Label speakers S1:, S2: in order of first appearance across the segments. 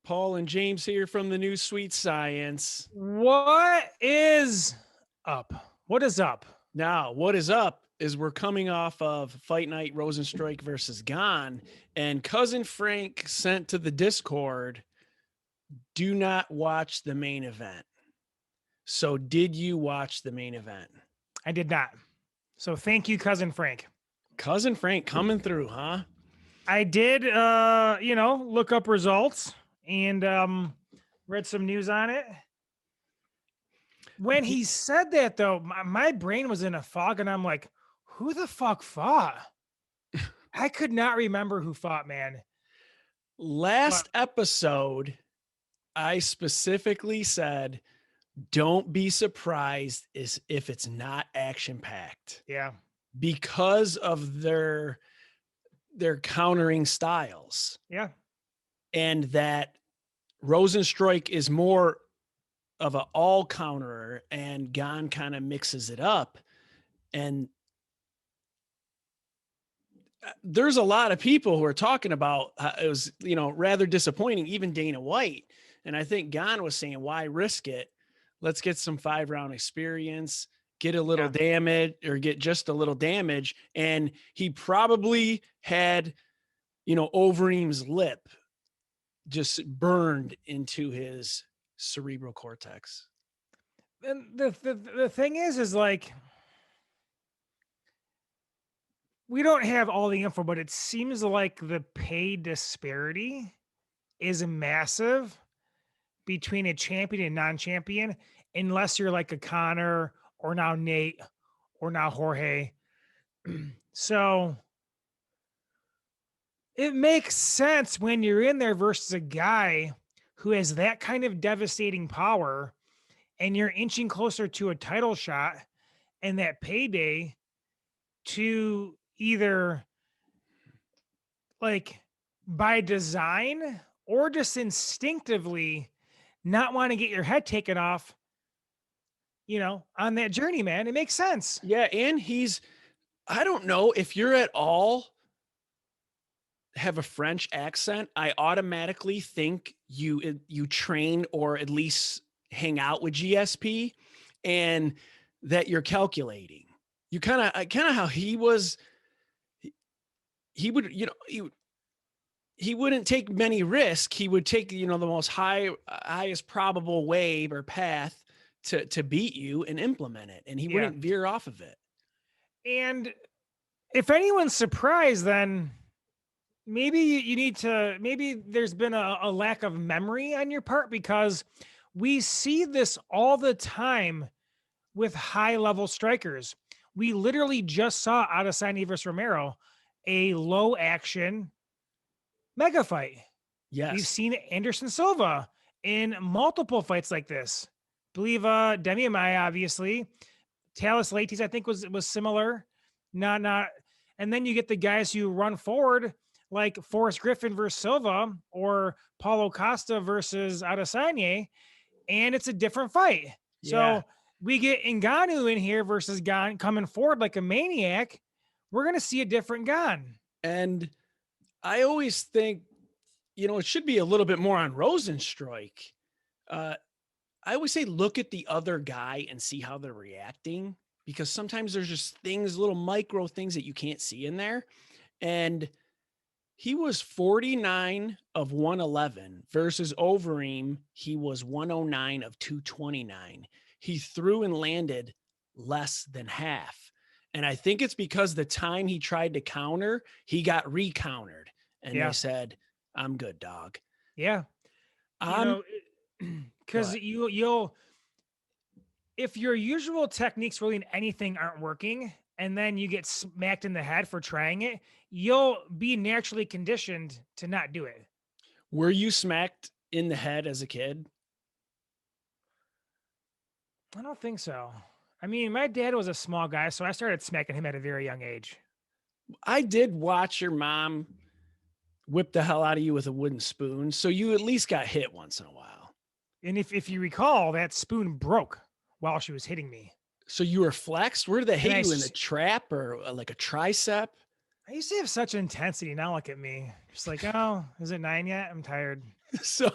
S1: Paul and James here from the new Sweet Science.
S2: What is up? What is up?
S1: Now, what is up is we're coming off of Fight Night Rozenstruik versus Gane, and Cousin Frank sent to the Discord, do not watch the main event. So did you watch the main event?
S2: I did not. So thank you, Cousin Frank.
S1: Cousin Frank coming through, huh?
S2: I did, look up results and read some news on it. When he said that, though, my brain was in a fog, and I'm like, who the fuck fought? I could not remember who fought, man.
S1: Last episode, I specifically said, don't be surprised if it's not action-packed.
S2: Yeah.
S1: Because of their countering styles.
S2: Yeah.
S1: And that Rozenstruik is more of an all counterer and Gane kind of mixes it up. And there's a lot of people who are talking about it was, rather disappointing, even Dana White. And I think Gane was saying, why risk it? Let's get some 5-round experience, get a little damage or get just a little damage. And he probably had, Overeem's lip just burned into his cerebral cortex.
S2: And the thing is like, we don't have all the info, but it seems like the pay disparity is massive between a champion and non-champion, unless you're like a Connor or now Nate or now Jorge. So it makes sense when you're in there versus a guy who has that kind of devastating power and you're inching closer to a title shot and that payday to either like by design or just instinctively not want to get your head taken off, on that journey, man. It makes sense.
S1: Yeah. And I don't know if you're at all have a French accent, I automatically think you train or at least hang out with GSP and that you're calculating. You kind of how he was, he would, he wouldn't take many risks. He would take, the most highest probable way or path to beat you and implement it. And he wouldn't veer off of it.
S2: And if anyone's surprised, then maybe you need to, maybe there's been a lack of memory on your part, because we see this all the time with high level strikers. We literally just saw Adesanya versus Romero, a low action mega fight.
S1: Yes.
S2: We've seen Anderson Silva in multiple fights like this. I believe Demi Amaya, obviously. Talis Latis, I think, was similar. Not. And then you get the guys who run forward, like Forrest Griffin versus Silva or Paulo Costa versus Adesanya, and it's a different fight. Yeah. So we get Ngannou in here versus Gane coming forward like a maniac. We're going to see a different Gane.
S1: And I always think, it should be a little bit more on Rozenstruik. I always say, look at the other guy and see how they're reacting, because sometimes there's just things, little micro things that you can't see in there. And he was 49 of 111 versus Overeem. He was 109 of 229. He threw and landed less than half. And I think it's because the time he tried to counter, he got recountered. And they said, I'm good, dog.
S2: Yeah. Because you'll, if your usual techniques really in anything aren't working, and then you get smacked in the head for trying it, you'll be naturally conditioned to not do it.
S1: Were you smacked in the head as a kid?
S2: I don't think so. I mean, my dad was a small guy, so I started smacking him at a very young age.
S1: I did watch your mom whip the hell out of you with a wooden spoon, so you at least got hit once in a while.
S2: And if you recall, that spoon broke while she was hitting me.
S1: So you were flexed? Where did they hit you, in the trap or like a tricep?
S2: I used to have such intensity. Now look at me. Just like, oh, is it 9 yet? I'm tired.
S1: So,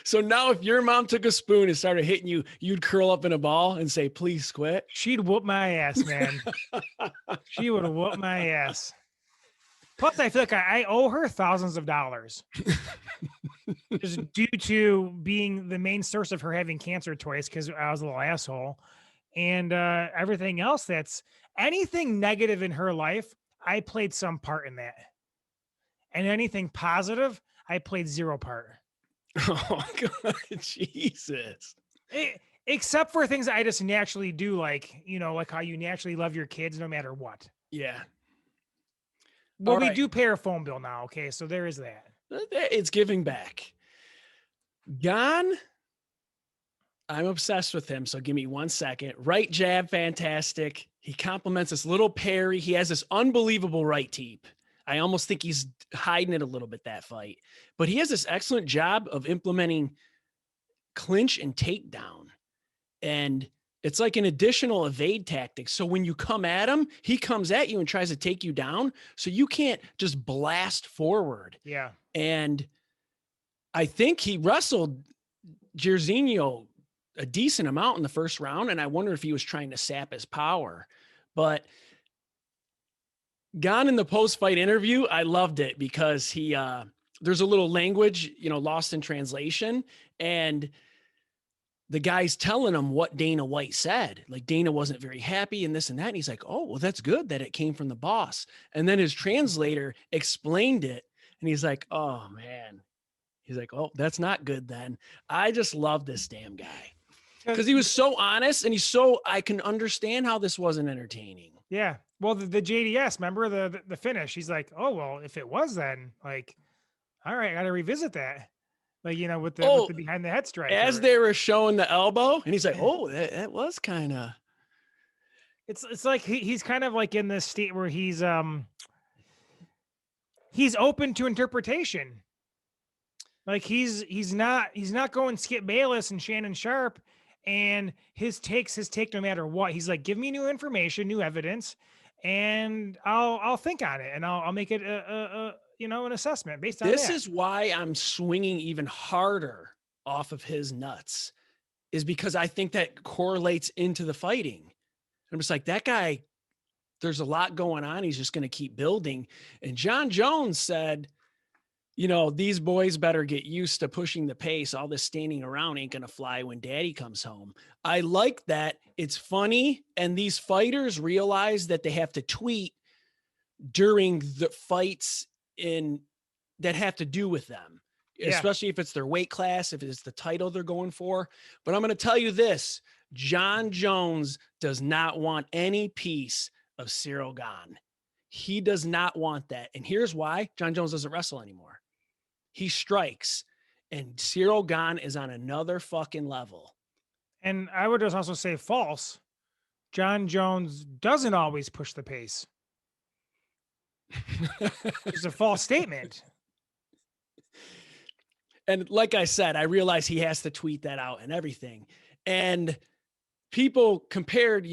S1: so now if your mom took a spoon and started hitting you, you'd curl up in a ball and say, please quit.
S2: She'd whoop my ass, man. She would whoop my ass. Plus, I feel like I owe her thousands of dollars just due to being the main source of her having cancer twice because I was a little asshole. And everything else that's anything negative in her life, I played some part in that. And anything positive, I played zero part.
S1: Oh, God, Jesus.
S2: Except for things I just naturally do, like, like how you naturally love your kids no matter what.
S1: Yeah.
S2: Well,
S1: All
S2: we
S1: right.
S2: do pay our phone bill now. Okay. So there is that.
S1: It's giving back. Gane, I'm obsessed with him. So give me 1 second. Right jab, fantastic. He complements this little parry. He has this unbelievable right teep. I almost think he's hiding it a little bit that fight, but he has this excellent job of implementing clinch and takedown. And it's like an additional evade tactic. So when you come at him, he comes at you and tries to take you down. So you can't just blast forward.
S2: Yeah.
S1: And I think he wrestled Jairzinho a decent amount in the first round. And I wonder if he was trying to sap his power. But Gane in the post-fight interview, I loved it because he there's a little language, lost in translation. And the guy's telling him what Dana White said. Like Dana wasn't very happy and this and that. And he's like, oh, well, that's good that it came from the boss. And then his translator explained it. And he's like, oh, man. He's like, oh, that's not good then. I just love this damn guy because he was so honest and I can understand how this wasn't entertaining.
S2: Yeah. Well, the JDS, remember the finish? He's like, oh, well, if it was then, like, all right, I got to revisit that. Like, with the behind the head strike.
S1: As they were showing the elbow, and he's like, oh, that was kind of.
S2: It's like he's kind of like in this state where he's open to interpretation. Like he's not going Skip Bayless and Shannon Sharp, and his take no matter what. He's like, give me new information, new evidence, and I'll think on it, and I'll make it an assessment based on
S1: this
S2: that.
S1: is why I'm swinging even harder off of his nuts, is because I think that correlates into the fighting. I'm just like, that guy, there's a lot going on. He's just going to keep building. And John Jones said, these boys better get used to pushing the pace. All this standing around ain't going to fly when daddy comes home. I like that. It's funny. And these fighters realize that they have to tweet during the fights that have to do with them, especially if it's their weight class, if it's the title they're going for. But I'm going to tell you this, John Jones does not want any piece of Cyril Gane. He does not want that. And here's why. John Jones doesn't wrestle anymore. He strikes, and Cyril Gane is on another fucking level.
S2: And I would just also say false. John Jones doesn't always push the pace. It's a false statement.
S1: And like I said, I realize he has to tweet that out and everything. And people compared,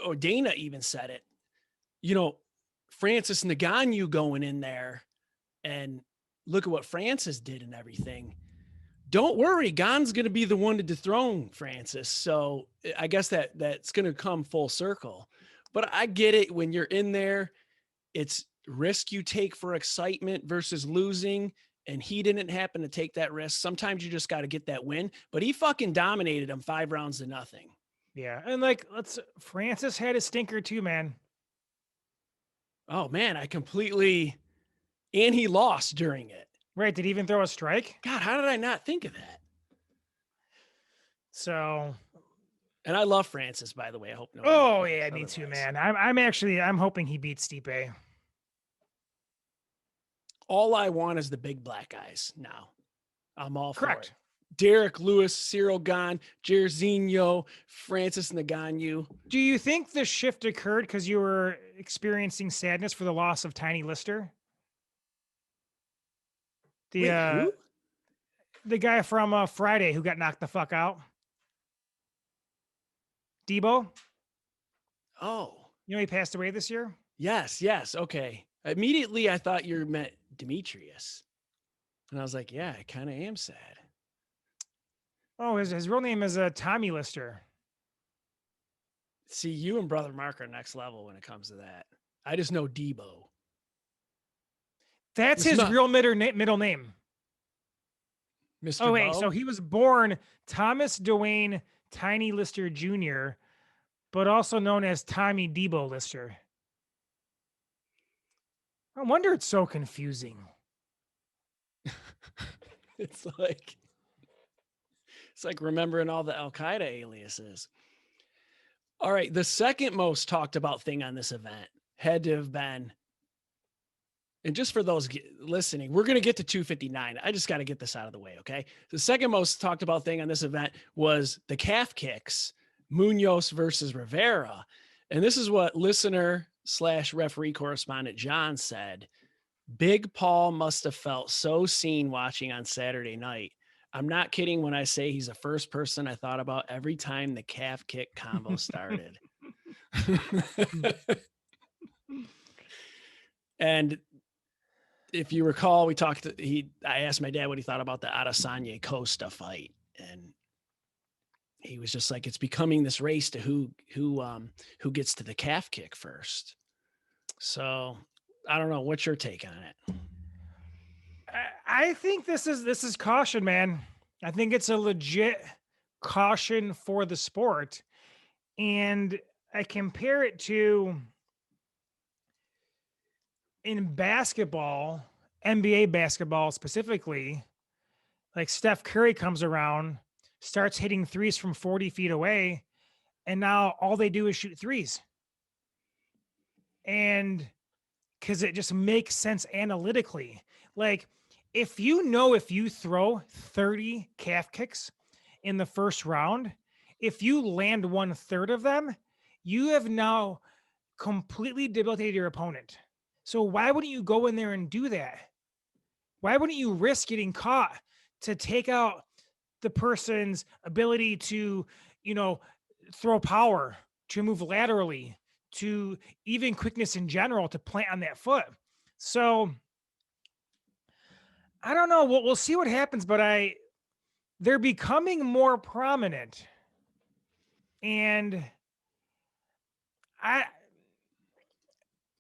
S1: or Dana even said it, Francis Ngannou going in there and look at what Francis did and everything. Don't worry, Gane's going to be the one to dethrone Francis. So I guess that's going to come full circle. But I get it when you're in there, it's risk you take for excitement versus losing. And he didn't happen to take that risk. Sometimes you just got to get that win. But he fucking dominated him 5 rounds to nothing.
S2: Yeah. And Francis had a stinker too, man.
S1: Oh, man, and he lost during it.
S2: Right. Did he even throw a strike?
S1: God, how did I not think of that?
S2: So.
S1: And I love Francis, by the way. I hope no.
S2: Oh, yeah, me too, man. I'm hoping he beats Stipe.
S1: All I want is the big black guys now. I'm all for
S2: Correct.
S1: it. Derek Lewis, Cyril Gane, Jairzinho, Francis Ngannou.
S2: Do you think the shift occurred because you were experiencing sadness for the loss of Tiny Lister?
S1: Who?
S2: The guy from Friday who got knocked the fuck out. Debo.
S1: Oh.
S2: He passed away this year?
S1: Yes. Okay. Immediately I thought you meant Demetrius. And I was like, yeah, I kind of am sad.
S2: Oh, his real name is Tommy Lister.
S1: See, you and Brother Mark are next level when it comes to that. I just know Debo.
S2: That's
S1: It's
S2: his
S1: not
S2: real middle name.
S1: Mr.
S2: Oh, wait. So
S1: Bo.
S2: he was born Thomas Dwayne Tiny Lister Jr., but also known as Tommy Debo Lister. I wonder it's so confusing.
S1: It's like remembering all the Al Qaeda aliases. All right, the second most talked about thing on this event had to have been, and just for those listening, we're going to get to 259. I just got to get this out of the way, okay? The second most talked about thing on this event was the calf kicks, Munoz versus Rivera. And this is what listener / referee correspondent John said. Big Paul must have felt so seen watching on Saturday night. I'm not kidding when I say he's the first person I thought about every time the calf kick combo started. And if you recall, I asked my dad what he thought about the Adesanya Costa fight, and he was just like, it's becoming this race to who gets to the calf kick first. So I don't know. What's your take on it?
S2: I think this is caution, man. I think it's a legit caution for the sport. And I compare it to in basketball, NBA basketball specifically, like Steph Curry comes around, starts hitting threes from 40 feet away, and now all they do is shoot threes. And because it just makes sense analytically. Like, if you throw 30 calf kicks in the first round, if you land 1/3 of them, you have now completely debilitated your opponent. So why wouldn't you go in there and do that? Why wouldn't you risk getting caught to take out the person's ability to, throw power, to move laterally, to even quickness in general, to plant on that foot? So I don't know. We'll see what happens, but they're becoming more prominent. And I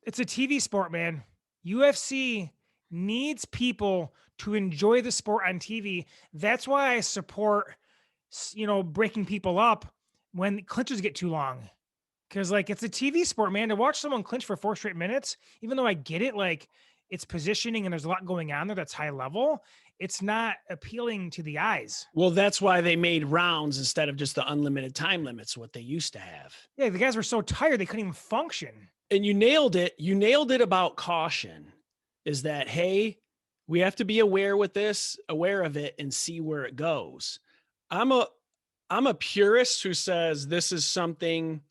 S2: it's a TV sport, man. UFC needs people to enjoy the sport on TV. That's why I support, breaking people up when clinches get too long. Cause like it's a TV sport, man. To watch someone clinch for 4 straight minutes, even though I get it, like it's positioning and there's a lot going on there that's high level, it's not appealing to the eyes.
S1: Well, that's why they made rounds instead of just the unlimited time limits, what they used to have.
S2: Yeah, the guys were so tired they couldn't even function.
S1: And you nailed it. You nailed it about caution. Is that, hey, we have to be aware of it and see where it goes. I'm a purist who says this is something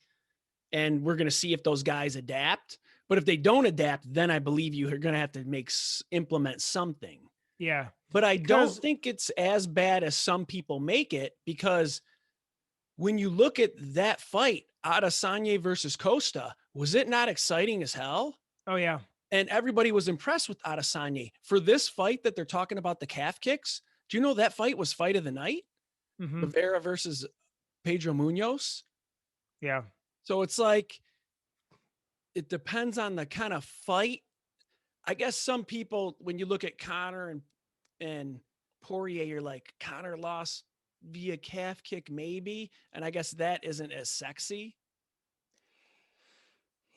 S1: and we're going to see if those guys adapt. But if they don't adapt, then I believe you are going to have to implement something.
S2: Yeah.
S1: But I don't think it's as bad as some people make it, because when you look at that fight, Adesanya versus Costa, was it not exciting as hell?
S2: Oh, yeah.
S1: And everybody was impressed with Adesanya. For this fight that they're talking about, the calf kicks, do you know that fight was fight of the night?
S2: Mm-hmm.
S1: Rivera versus Pedro Munoz.
S2: Yeah.
S1: So it's like, it depends on the kind of fight. I guess some people, when you look at Conor and Poirier, you're like, Conor lost via calf kick, maybe. And I guess that isn't as sexy.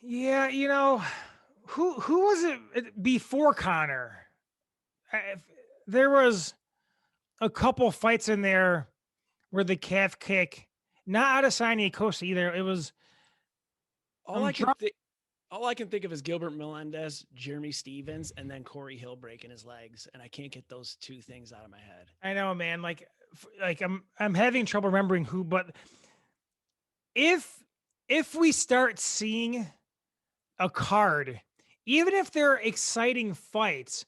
S2: Yeah, who was it before Conor? There was a couple fights in there where the calf kick, not Adesanya Costa either. It was
S1: all I can think of is Gilbert Melendez, Jeremy Stevens, and then Corey Hill breaking his legs, and I can't get those two things out of my head.
S2: I know, man. Like I'm having trouble remembering who, but if we start seeing a card, even if they're exciting fights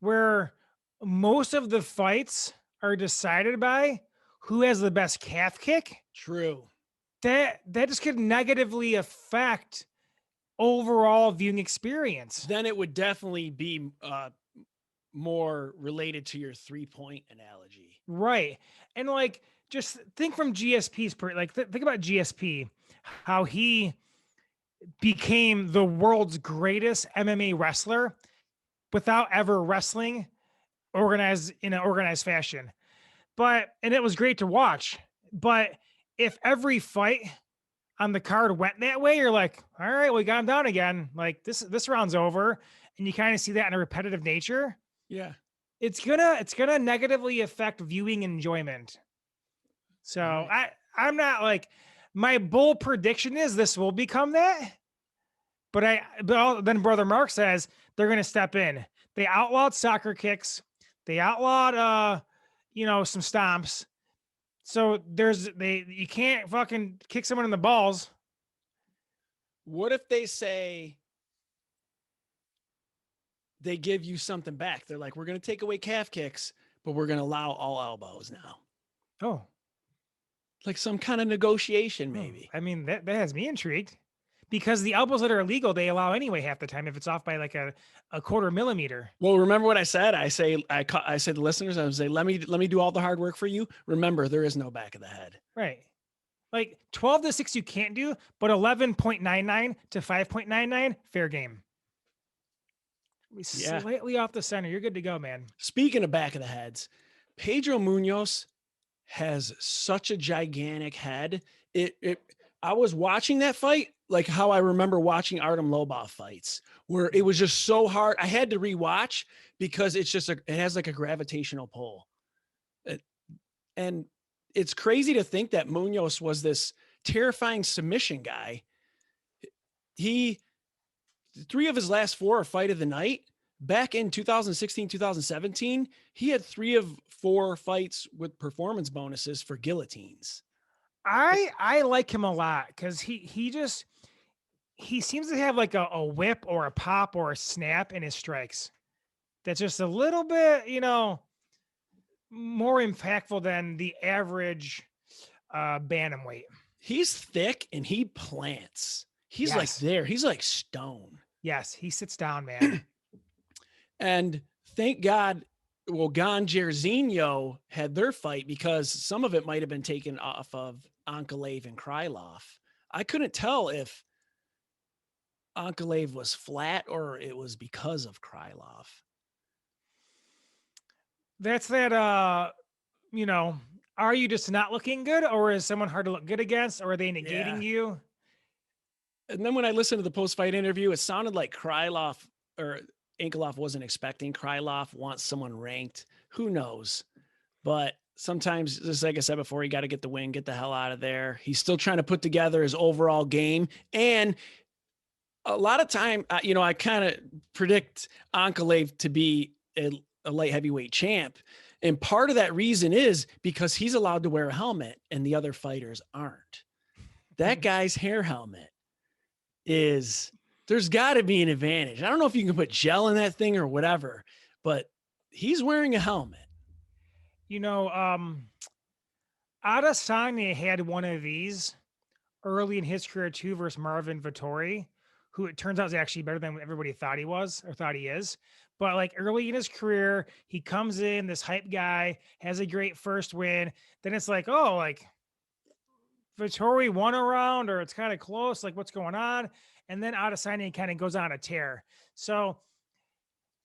S2: where most of the fights are decided by who has the best calf kick,
S1: True.
S2: That just could negatively affect overall viewing experience.
S1: Then it would definitely be more related to your 3-point analogy.
S2: Right. And like, just think from GSP's think about GSP, how he became the world's greatest MMA wrestler without ever wrestling organized in an organized fashion. And it was great to watch. But if every fight on the card went that way, you're like, all right, we got him down again. Like this round's over. And you kind of see that in a repetitive nature.
S1: Yeah.
S2: It's gonna negatively affect viewing enjoyment. So
S1: Right.
S2: I'm not like, my bold prediction is this will become that. Then Brother Mark says they're gonna step in. They outlawed soccer kicks. They outlawed some stomps. So you can't fucking kick someone in the balls.
S1: What if they say they give you something back? They're like, we're going to take away calf kicks, but we're going to allow all elbows now.
S2: Oh,
S1: Like some kind of negotiation, maybe.
S2: I mean, that has me intrigued, because the elbows that are illegal, they allow anyway half the time if it's off by like a quarter millimeter.
S1: Well, remember what I said? I said to listeners, I would say, let me do all the hard work for you. Remember, there is no back of the head.
S2: Right. Like 12-6 you can't do, but 11.99 to 5.99, fair game.
S1: Yeah.
S2: Slightly off the center. You're good to go, man.
S1: Speaking of back of the heads, Pedro Munoz has such a gigantic head. I was watching that fight like how I remember watching Artem Lobov fights, where it was just so hard. I had to rewatch because it has like a gravitational pull. And it's crazy to think that Munoz was this terrifying submission guy. He 3 of his last 4 are fight of the night. Back in 2016, 2017, he had 3 of 4 fights with performance bonuses for guillotines.
S2: I like him a lot because he seems to have like a whip or a pop or a snap in his strikes that's just a little bit, more impactful than the average bantamweight.
S1: He's thick and he plants. He's like
S2: Yes.
S1: there. He's like stone.
S2: Yes, he sits down, man.
S1: And thank God, well, Gane Jairzinho had their fight because some of it might have been taken off of Ankalaev and Krylov. I couldn't tell if Ankalaev was flat or it was because of Krylov.
S2: That's that are you just not looking good, or is someone hard to look good against, or are they negating you?
S1: And then when I listened to the post-fight interview, it sounded like Krylov or Ankalaev wasn't expecting Krylov wants someone ranked. Who knows? But sometimes, just like I said before, you got to get the win, get the hell out of there. He's still trying to put together his overall game. And a lot of time, I kind of predict Ankalaev to be a light heavyweight champ. And part of that reason is because he's allowed to wear a helmet and the other fighters aren't. That guy's hair helmet there's got to be an advantage. I don't know if you can put gel in that thing or whatever, but he's wearing a helmet.
S2: Adesanya had one of these early in his career too versus Marvin Vettori, who it turns out is actually better than everybody thought he was or thought he is. But like early in his career, he comes in, this hype guy, has a great first win. Then it's like, oh, like Vettori won a round, or it's kind of close. Like, what's going on? And then Adesanya kind of goes on a tear. So,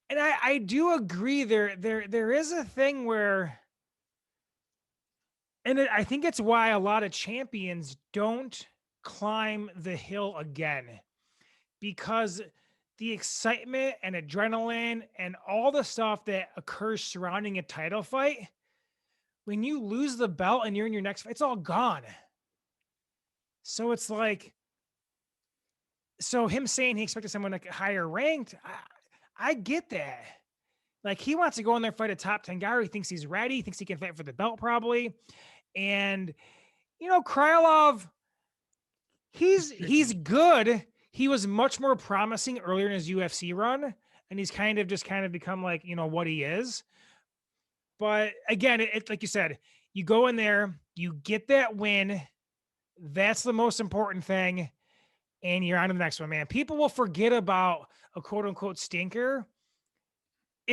S2: and I do agree there is a thing where, and I think it's why a lot of champions don't climb the hill again, because the excitement and adrenaline and all the stuff that occurs surrounding a title fight, when you lose the belt and you're in your next fight, it's all gone. So it's like, so him saying he expected someone like higher ranked, I get that. Like, he wants to go in there and fight a top 10 guy. He thinks he's ready. He thinks he can fight for the belt probably. And, Krylov, he's good. He was much more promising earlier in his UFC run, and he's kind of become like, what he is. But again, it's like you said, you go in there, you get that win. That's the most important thing. And you're on to the next one, man. People will forget about a quote unquote stinker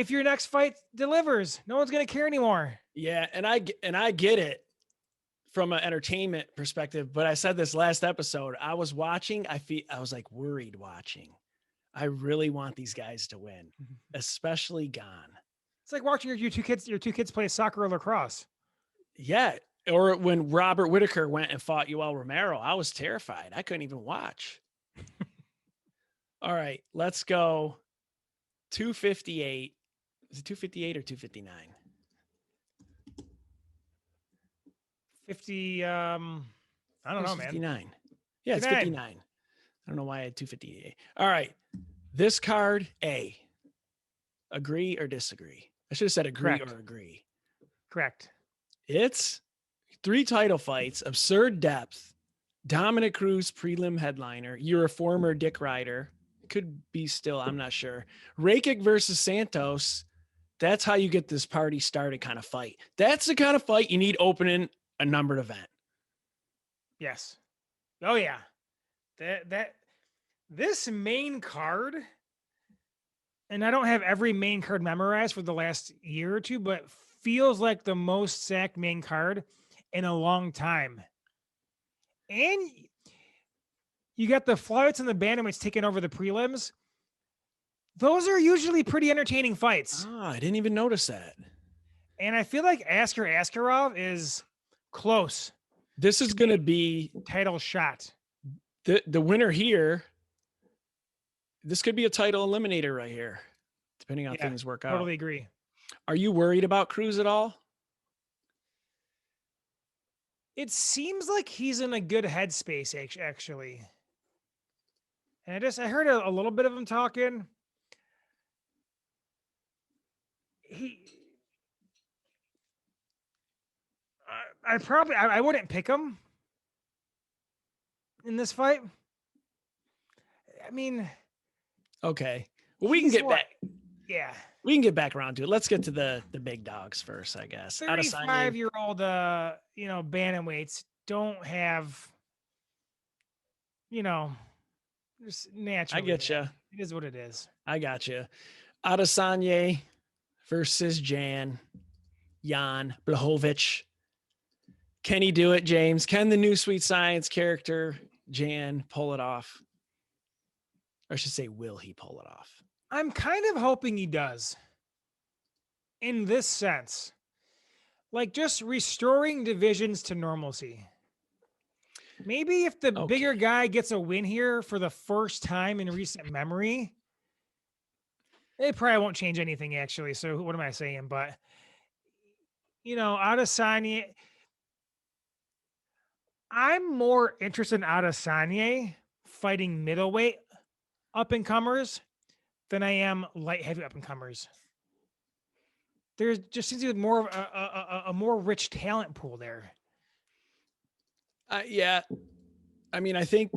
S2: if your next fight delivers. No one's gonna care anymore.
S1: Yeah, and I get it from an entertainment perspective, but I said this last episode. I was watching, I was like worried watching. I really want these guys to win, especially Gane.
S2: It's like watching your two kids play soccer or lacrosse.
S1: Yeah. Or when Robert Whitaker went and fought Yoel Romero, I was terrified. I couldn't even watch. All right, let's go 258. Is it 258 or 259?
S2: 50, I don't know, man.
S1: 59. Yeah, it's 59. I don't know why I had 258. All right. This card, A. Agree or disagree? I should have said agree
S2: Correct.
S1: or agree.
S2: Correct.
S1: It's 3 title fights, absurd depth. Dominic Cruz, prelim headliner. You're a former Dick Rider. Could be still, I'm not sure. Rakic versus Santos. That's how you get this party started kind of fight. That's the kind of fight you need opening a numbered event.
S2: Yes. Oh yeah. This main card, and I don't have every main card memorized for the last year or two, but feels like the most sacked main card in a long time. And you got the flyweights and the bantamweights taking over the prelims. Those are usually pretty entertaining fights.
S1: I didn't even notice that.
S2: And I feel like Askar Askarov is close.
S1: This is going to be
S2: title shot.
S1: The winner here. This could be a title eliminator right here, depending on how things work out.
S2: Totally agree.
S1: Are you worried about Cruz at all?
S2: It seems like he's in a good headspace, actually. And I heard a little bit of him talking. I wouldn't pick him in this fight. I mean,
S1: okay. Well, we can get back.
S2: Yeah.
S1: We can get back around to it. Let's get to the big dogs first, I guess.
S2: 35-year-old, bantamweights don't have, just naturally.
S1: I get you.
S2: It is what it is.
S1: I got you. Adesanya versus Jan Blachowicz. Can he do it, James? Can the new Sweet Science character, Jan, pull it off? Or I should say, will he pull it off?
S2: I'm kind of hoping he does. In this sense. Like just restoring divisions to normalcy. Maybe if the bigger guy gets a win here for the first time in recent memory, it probably won't change anything, actually. So what am I saying? But, Adesanya, I'm more interested in Adesanya fighting middleweight up-and-comers than I am light heavy up-and-comers. There just seems to be more of a more rich talent pool there.
S1: Yeah. I mean, I think,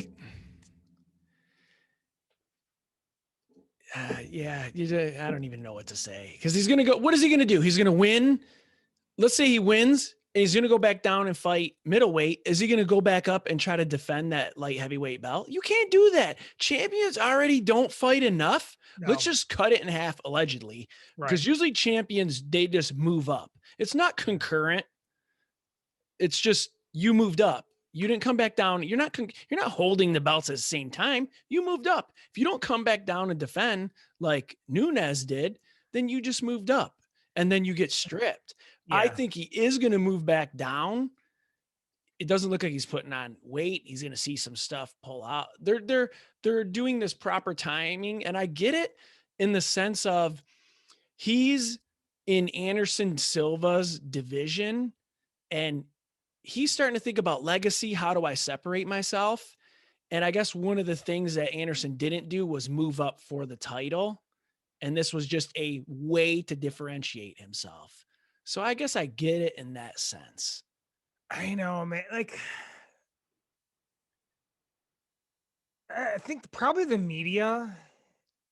S1: I don't even know what to say because he's going to go, what is he going to do? He's going to win. Let's say he wins and he's going to go back down and fight middleweight. Is he going to go back up and try to defend that light heavyweight belt? You can't do that. Champions already don't fight enough. No. Let's just cut it in half, allegedly, because usually champions, they just move up. It's not concurrent. It's just you moved up. You didn't come back down. You're not holding the belts at the same time. You moved up. If you don't come back down and defend like Nunes did, then you just moved up and then you get stripped. Yeah. I think he is going to move back down. It doesn't look like he's putting on weight. He's going to see some stuff pull out. They're doing this proper timing. And I get it in the sense of he's in Anderson Silva's division and he's starting to think about legacy. How do I separate myself? And I guess one of the things that Anderson didn't do was move up for the title. And this was just a way to differentiate himself. So I guess I get it in that sense.
S2: I know, man. Like, I think probably the media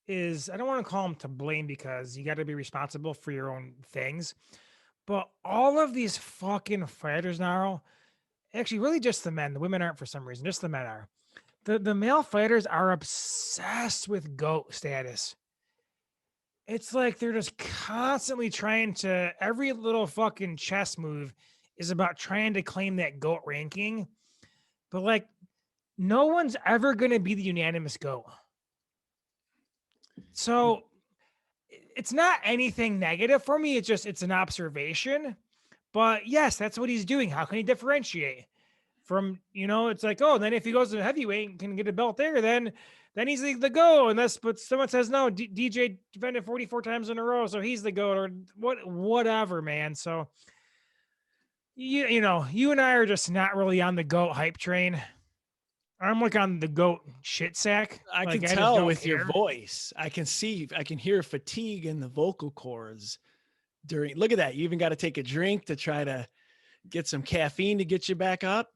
S2: is, I don't want to call them to blame because you got to be responsible for your own things. But all of these fucking fighters now, actually really just the men, the women aren't for some reason, just the men are. The male fighters are obsessed with GOAT status. It's like they're just constantly trying to every little fucking chess move is about trying to claim that GOAT ranking. But like no one's ever gonna be the unanimous GOAT. So it's not anything negative for me. It's an observation. But yes, that's what he's doing. How can he differentiate from, it's like, oh, then if he goes to heavyweight and can get a belt there, then he's the go. Unless, but someone says no, DJ defended 44 times in a row, so he's the goat, or whatever, man. So you and I are just not really on the GOAT hype train. I'm like on the GOAT shit sack.
S1: I
S2: Like
S1: can
S2: I just
S1: tell
S2: don't
S1: with your
S2: care.
S1: voice. I can hear fatigue in the vocal cords during. Look at that. You even got to take a drink to try to get some caffeine to get you back up.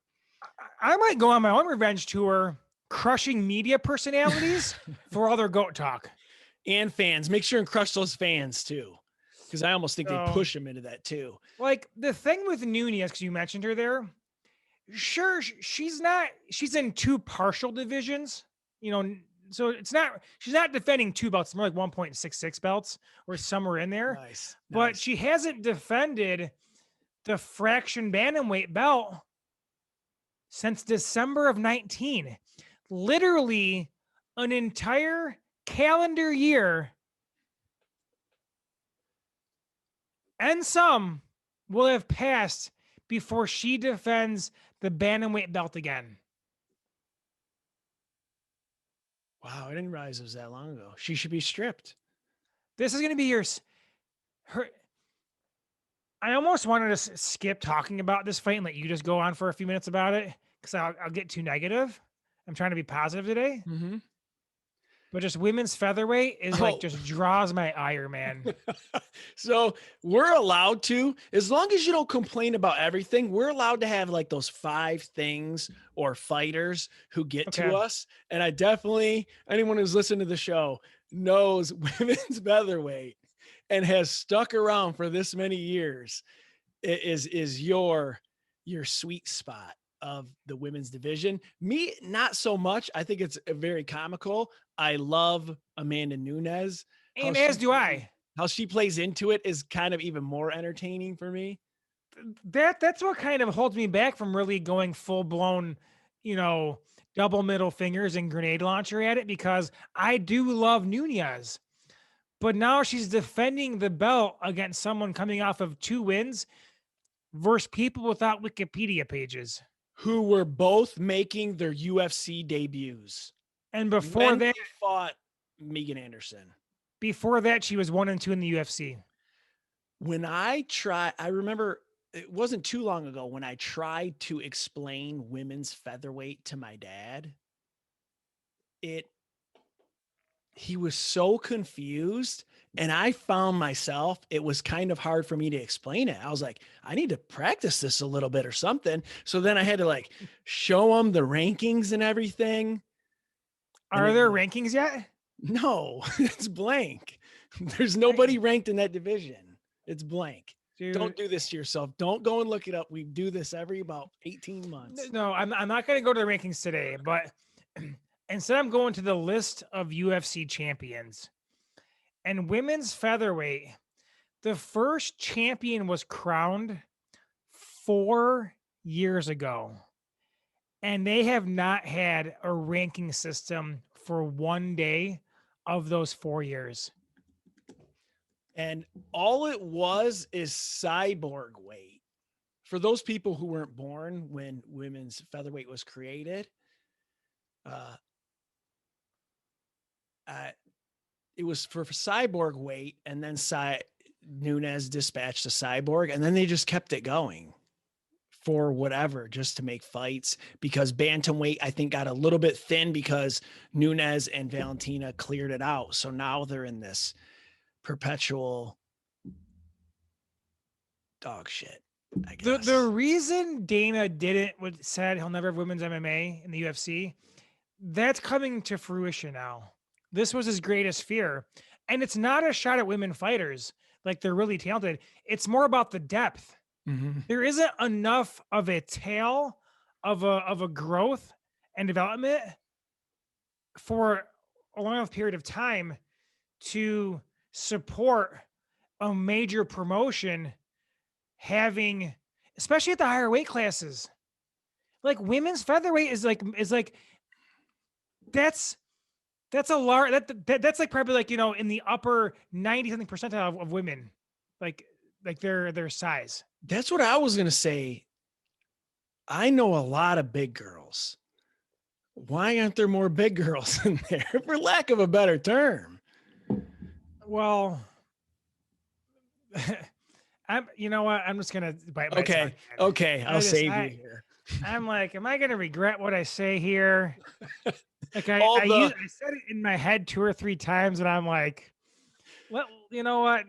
S2: I might go on my own revenge tour, crushing media personalities for all their GOAT talk.
S1: And fans, make sure and crush those fans too, because I almost think they
S2: So,
S1: push them into that too.
S2: like the thing with Nunes, because you mentioned her there, sure, she's in two partial divisions, so she's not defending two belts, more like 1.66 belts or somewhere in there,
S1: Nice.
S2: but she hasn't defended the fraction bantamweight belt since December of 19. Literally an entire calendar year, and some will have passed before she defends the bantamweight belt again.
S1: Wow, I didn't realize it was that long ago. She should be stripped.
S2: This is going to be her. I almost wanted to skip talking about this fight and let you just go on for a few minutes about it, because I'll get too negative. I'm trying to be positive today.
S1: Mm-hmm.
S2: But just women's featherweight is like just draws my ire, man.
S1: So we're allowed to, as long as you don't complain about everything, we're allowed to have like those 5 things or fighters who get
S2: Okay.
S1: to us. And I definitely, anyone who's listened to the show knows women's featherweight and has stuck around for this many years is your sweet spot of the women's division. Me, not so much. I think it's very comical. I love Amanda Nunes.
S2: And as do I.
S1: How she plays into it is kind of even more entertaining for me.
S2: That's what kind of holds me back from really going full blown, double middle fingers and grenade launcher at it, because I do love Nunes. But now she's defending the belt against someone coming off of 2 wins versus people without Wikipedia pages,
S1: who were both making their UFC debuts.
S2: And before that,
S1: fought Megan Anderson.
S2: Before that, she was 1-2 in the UFC.
S1: When I remember it wasn't too long ago when I tried to explain women's featherweight to my dad. He was so confused, and I found myself, it was kind of hard for me to explain it. I was like, I need to practice this a little bit or something. So then I had to like show him the rankings and everything.
S2: Are there rankings yet?
S1: No, it's blank. There's nobody ranked in that division. It's blank. Dude. Don't do this to yourself. Don't go and look it up. We do this every about 18 months.
S2: No, I'm not going to go to the rankings today, but instead I'm going to the list of UFC champions. And women's featherweight, the first champion was crowned 4 years ago. And they have not had a ranking system for one day of those 4 years.
S1: And all it was is cyborg weight. For those people who weren't born when women's featherweight was created, it was for cyborg weight, and then Nunes dispatched a cyborg, and then they just kept it going for whatever, just to make fights, because bantamweight, I think, got a little bit thin because Nunes and Valentina cleared it out. So now they're in this perpetual dog shit, I guess.
S2: The reason Dana said he'll never have women's MMA in the UFC, that's coming to fruition now. This was his greatest fear. And it's not a shot at women fighters. Like, they're really talented. It's more about the depth. Mm-hmm. There isn't enough of a tail of a growth and development for a long enough period of time to support a major promotion having, especially at the higher weight classes. Like women's featherweight is like that's a large that's like probably like, in the upper 90 something percentile of women, like their size.
S1: That's what I was gonna say. I know a lot of big girls. Why aren't there more big girls in there, for lack of a better term?
S2: Well, you know what? I'm just gonna bite my tongue.
S1: Okay,
S2: Man.
S1: okay, I'll save you here.
S2: I'm like, am I gonna regret what I say here? Like
S1: All the
S2: I said it in my head 2 or 3 times, and I'm like, well, you know what?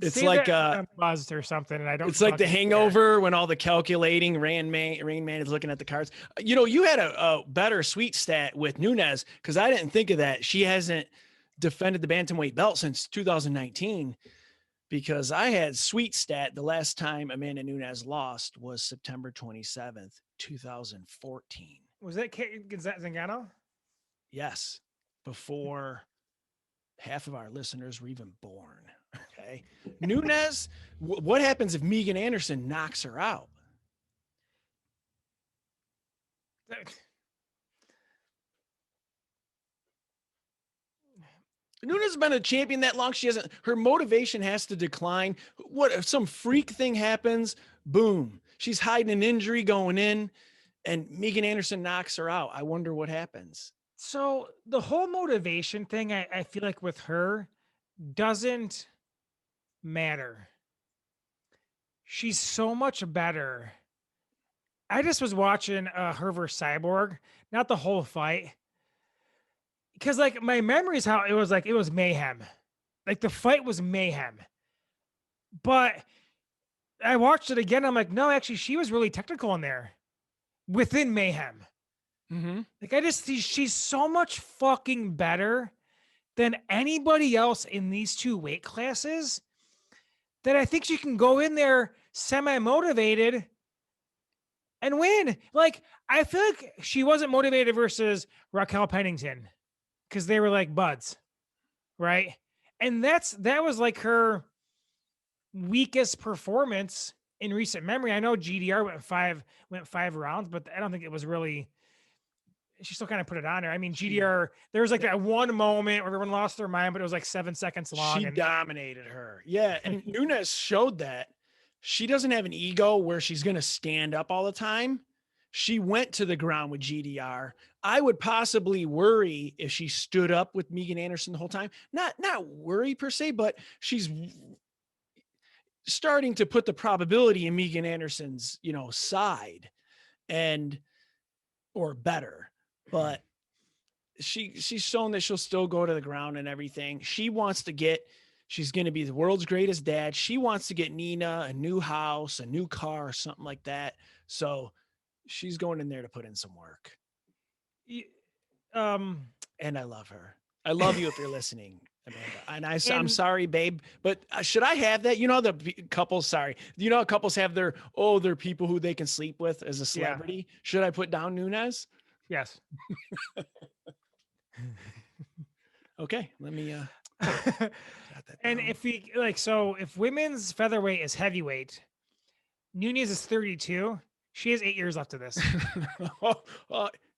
S1: it's
S2: Say
S1: like
S2: that when I'm buzzed or something, and I don't
S1: it's like the
S2: fucking care.
S1: Hangover when all the calculating Rain Man is looking at the cards. You had a better sweet stat with Nunes, because I didn't think of that. She hasn't defended the bantamweight belt since 2019, because I had sweet stat the last time Amanda Nunes lost was September 27th, 2014.
S2: Was that Zingano?
S1: Yes, before half of our listeners were even born. Okay. Nunes, what happens if Megan Anderson knocks her out? Nunes has been a champion that long. Her motivation has to decline. What if some freak thing happens? Boom. She's hiding an injury going in, and Megan Anderson knocks her out. I wonder what happens.
S2: So the whole motivation thing, I feel like with her doesn't matter. She's so much better. I just was watching her versus Cyborg, not the whole fight. Because like my memory is how it was mayhem. Like the fight was mayhem. But I watched it again. I'm like, no, actually, she was really technical in there within mayhem.
S1: Mm-hmm.
S2: Like I just see she's so much fucking better than anybody else in these 2 weight classes that I think she can go in there semi-motivated and win. Like I feel like she wasn't motivated versus Raquel Pennington because they were like buds, right? And that was like her weakest performance in recent memory. I know GDR went 5 rounds, but I don't think it was really. She still kind of put it on her. I mean, GDR, there was like that one moment where everyone lost their mind, but it was like 7 seconds long.
S1: She dominated her. Yeah. And Nunes showed that she doesn't have an ego where she's going to stand up all the time. She went to the ground with GDR. I would possibly worry if she stood up with Megan Anderson the whole time. Not worry per se, but she's starting to put the probability in Megan Anderson's, side or better. But she's shown that she'll still go to the ground and everything. She's going to be the world's greatest dad. She wants to get Nina a new house, a new car, something like that. So she's going in there to put in some work. And I love her. I love you if you're listening, Amanda. And I'm sorry, babe, but should I have that? The couples, sorry. How couples have their people who they can sleep with as a celebrity. Yeah. Should I put down Nunes?
S2: Yes.
S1: Okay, let me
S2: and if if women's featherweight is heavyweight, Nunes is 32. She has 8 years left of this.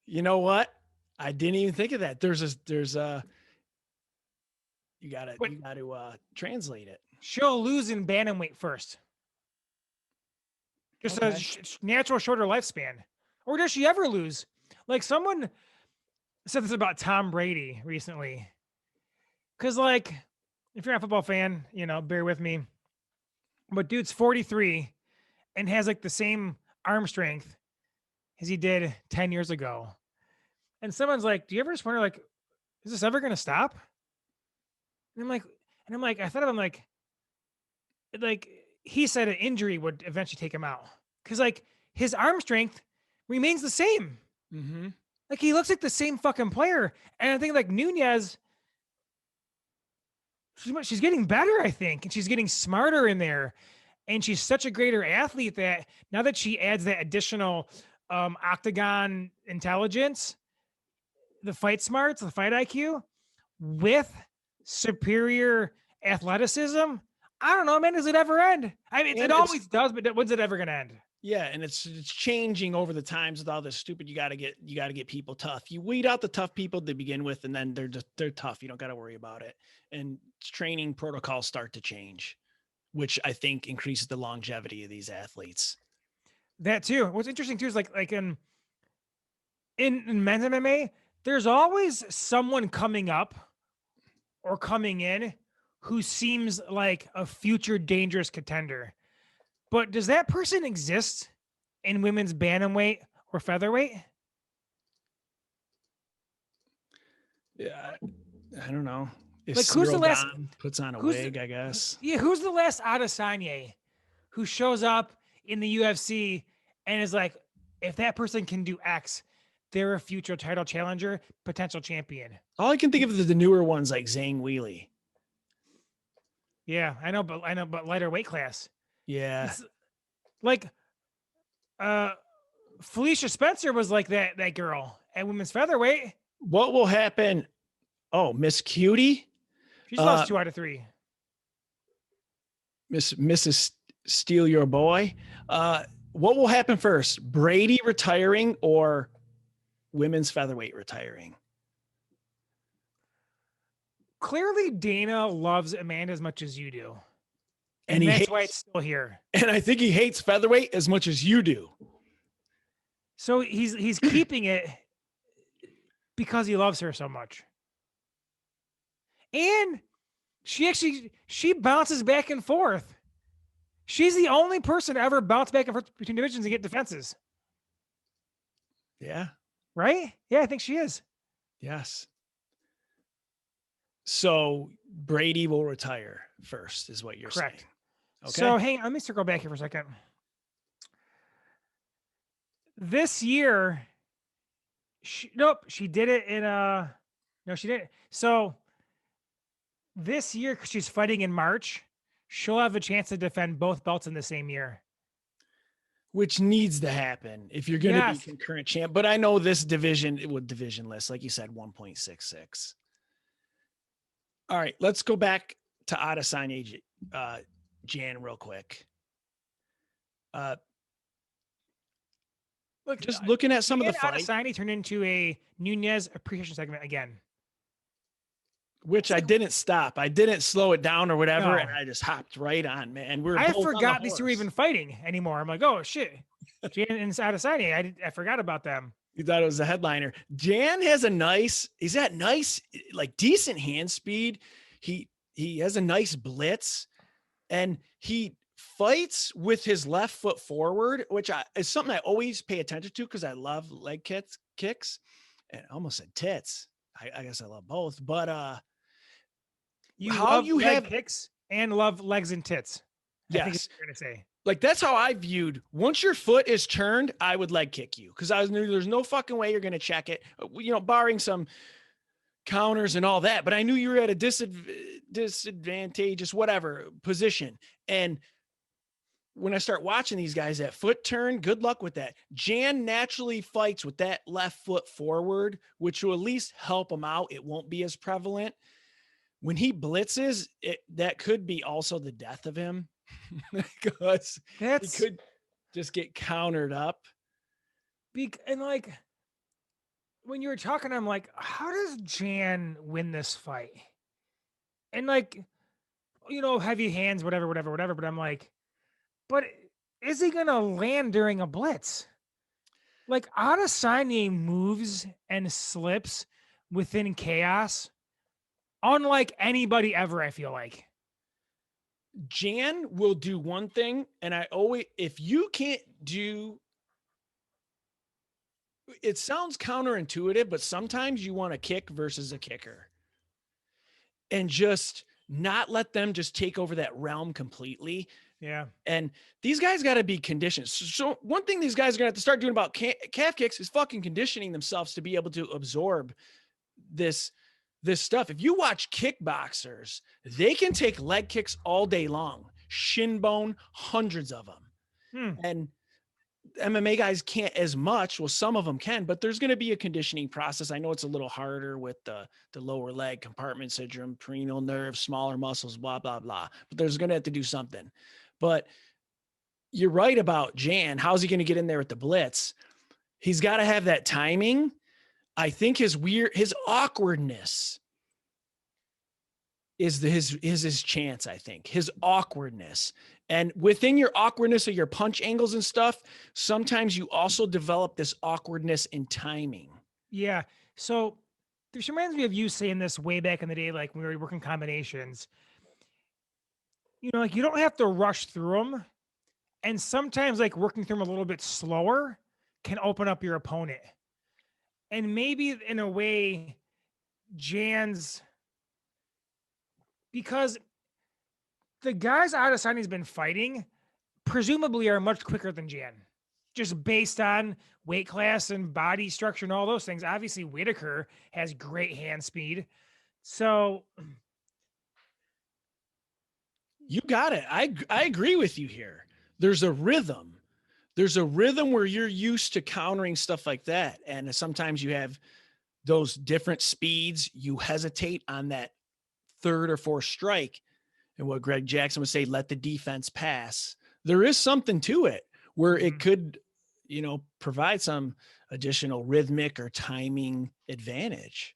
S1: You know what? I didn't even think of that. You gotta translate it.
S2: She'll lose in bantamweight first. Just a natural shorter lifespan. Or does she ever lose? Like someone said this about Tom Brady recently. Because like, if you're not a football fan, bear with me. But dude's 43 and has like the same arm strength as he did 10 years ago. And someone's like, do you ever just wonder, like, is this ever going to stop? And I'm like, I thought of him like he said an injury would eventually take him out. Cause like his arm strength remains the same.
S1: Mm-hmm.
S2: Like he looks like the same fucking player. And I think like Nunes, she's getting better, I think. And she's getting smarter in there. And she's such a greater athlete that now that she adds that additional octagon intelligence, the fight smarts, the fight IQ with superior athleticism, I don't know, man. Does it ever end? I mean, it
S1: And it's
S2: always does, but when's it ever going to end?
S1: yeah, and it's changing over the times with all this stupid. You got to get people tough. You weed out the tough people to begin with, and then they're tough. You don't got to worry about it. And training protocols start to change, which I think increases the longevity of these athletes.
S2: That too. What's interesting too is like in men's MMA, there's always someone coming up or coming in who seems like a future dangerous contender. But does that person exist in women's bantamweight or featherweight?
S1: Yeah, I don't know. If
S2: Like who's the
S1: Cyril
S2: last
S1: Gane puts on a
S2: who's
S1: wig, I guess.
S2: yeah, who's the last Adesanya who shows up in the UFC and is like, if that person can do X, they're a future title challenger, potential champion.
S1: All I can think of is the newer ones like Zhang Weili.
S2: Yeah, I know, but lighter weight class.
S1: Yeah.
S2: It's like Felicia Spencer was like that girl at women's featherweight.
S1: What will happen? Oh, Miss Cutie.
S2: She's lost 2 out of 3.
S1: Mrs. Steal Your Boy. What will happen first? Brady retiring or women's featherweight retiring?
S2: Clearly, Dana loves Amanda as much as you do,
S1: And
S2: that's why it's still here.
S1: And I think he hates featherweight as much as you do.
S2: So he's keeping it because he loves her so much. And she bounces back and forth. She's the only person to ever bounce back and forth between divisions and get defenses.
S1: Yeah.
S2: Right? Yeah, I think she is.
S1: Yes. So Brady will retire first, is what you're
S2: Correct.
S1: saying. Okay.
S2: So hang on, let me circle back here for a second. This year, she did it in no, she didn't. So this year, because she's fighting in March, she'll have a chance to defend both belts in the same year.
S1: Which needs to happen if you're going to be concurrent champ. But I know this division, it would divisionless, like you said, 1.66. All right, let's go back to Adesanya, Jan, real quick.
S2: Look,
S1: just looking at some of the fights.
S2: Adesanya turned into a Nunes appreciation segment again.
S1: Which I didn't stop. I didn't slow it down or whatever, and I just hopped right on, man.
S2: I forgot these two were even fighting anymore. I'm like, oh shit, Jan and Adesanya. I forgot about them.
S1: You thought it was a headliner. Jan has he's got nice, like decent hand speed. He has a nice blitz, and he fights with his left foot forward, which is something I always pay attention to because I love leg kicks, and I almost said tits. I guess I love both, but
S2: you have kicks and love legs and tits.
S1: Yes.
S2: I think you're going to say.
S1: Like, that's how I viewed, once your foot is turned, I would leg kick you. Cause I knew there's no fucking way you're going to check it, barring some counters and all that. But I knew you were at a disadvantageous, whatever position. And when I start watching these guys, that foot turn, good luck with that. Jan naturally fights with that left foot forward, which will at least help him out. It won't be as prevalent. When he blitzes, that could be also the death of him. Because he could just get countered up.
S2: And like, when you were talking, I'm like, how does Jan win this fight? And like, heavy hands, whatever. But I'm like, but is he going to land during a blitz? Like, Adesanya moves and slips within chaos, unlike anybody ever, I feel like.
S1: Jan will do one thing, and if you can't do, it sounds counterintuitive, but sometimes you want a kick versus a kicker. And just not let them just take over that realm completely.
S2: Yeah.
S1: And these guys got to be conditioned. So one thing these guys are going to have to start doing about calf kicks is fucking conditioning themselves to be able to absorb this stuff. If you watch kickboxers, they can take leg kicks all day long, shin bone, hundreds of them. And MMA guys can't as much. Well, some of them can, but there's going to be a conditioning process. I know it's a little harder with the lower leg compartment syndrome, perineal nerve, smaller muscles, blah, blah, blah. But there's going to have to do something. But you're right about Jan. How's he going to get in there with the blitz? He's got to have that timing. I think his awkwardness is his chance. I think his awkwardness, and within your awkwardness of your punch angles and stuff, sometimes you also develop this awkwardness in timing.
S2: Yeah. So this reminds me of you saying this way back in the day, like when we were working combinations. Like you don't have to rush through them. And sometimes like working through them a little bit slower can open up your opponent. And maybe in a way, Jan's, because the guys Adesanya's been fighting presumably are much quicker than Jan, just based on weight class and body structure and all those things. Obviously, Whitaker has great hand speed. So
S1: you got it. I agree with you here. There's a rhythm. There's a rhythm where you're used to countering stuff like that. And sometimes you have those different speeds. You hesitate on that third or fourth strike. And what Greg Jackson would say, let the defense pass. There is something to it where it could, provide some additional rhythmic or timing advantage.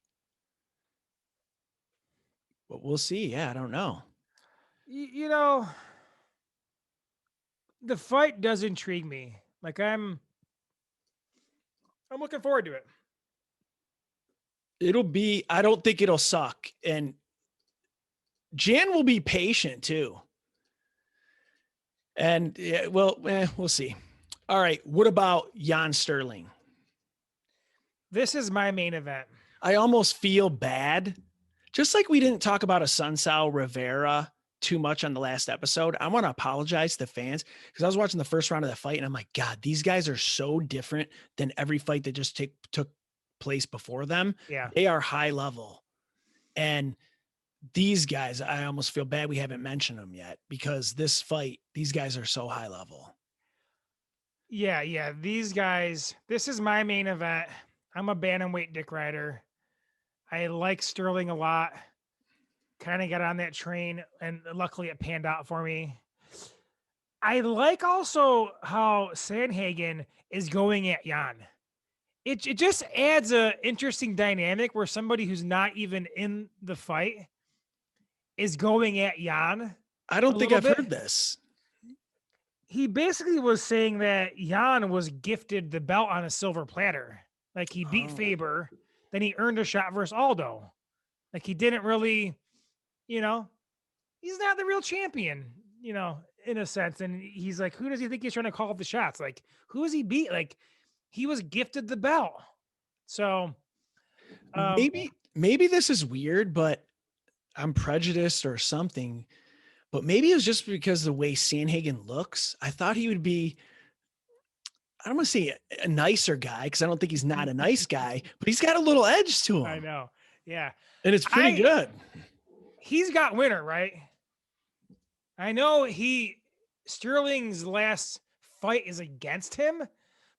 S1: But we'll see. Yeah, I don't know.
S2: The fight does intrigue me. Like I'm looking forward to it.
S1: I don't think it'll suck. And Jan will be patient too. And yeah, well, we'll see. All right. What about Jan Sterling?
S2: This is my main event.
S1: I almost feel bad. Just like we didn't talk about a Sunsao Rivera too much on the last episode, I want to apologize to the fans because I was watching the first round of the fight and I'm like, God, these guys are so different than every fight that just took place before them.
S2: Yeah.
S1: They are high level. And these guys, I almost feel bad we haven't mentioned them yet because this fight, these guys are so high level.
S2: Yeah. These guys, this is my main event. I'm a bantamweight dick rider. I like Sterling a lot. Kind of got on that train, and luckily it panned out for me. I like also how Sandhagen is going at Jan. It just adds a interesting dynamic where somebody who's not even in the fight is going at Jan.
S1: I don't think I've heard this.
S2: He basically was saying that Jan was gifted the belt on a silver platter. Like he beat Faber, then he earned a shot versus Aldo. Like he didn't really, he's not the real champion, in a sense. And he's like, who does he think he's trying to call up the shots? Like, who is he beat? Like, he was gifted the belt. So
S1: maybe this is weird, but I'm prejudiced or something. But maybe it was just because the way Sandhagen looks. I thought he would be, I don't want to say a nicer guy because I don't think he's not a nice guy, but he's got a little edge to him.
S2: I know. Yeah.
S1: And it's pretty good.
S2: He's got winner, right? I know Sterling's last fight is against him,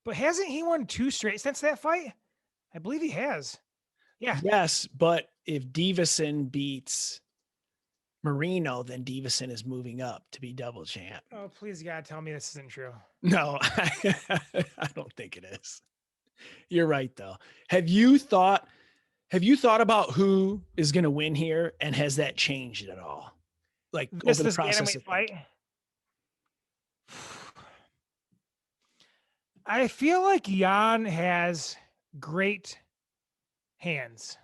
S2: but hasn't he won 2 straight since that fight? I believe he has. Yeah.
S1: Yes, but if Davison beats Mourinho, then Davison is moving up to be double champ.
S2: Oh, please God, tell me this isn't true.
S1: No, I don't think it is. You're right though. Have you thought about who is going to win here, and has that changed at all? Like over the process of fight?
S2: I feel like Jan has great hands,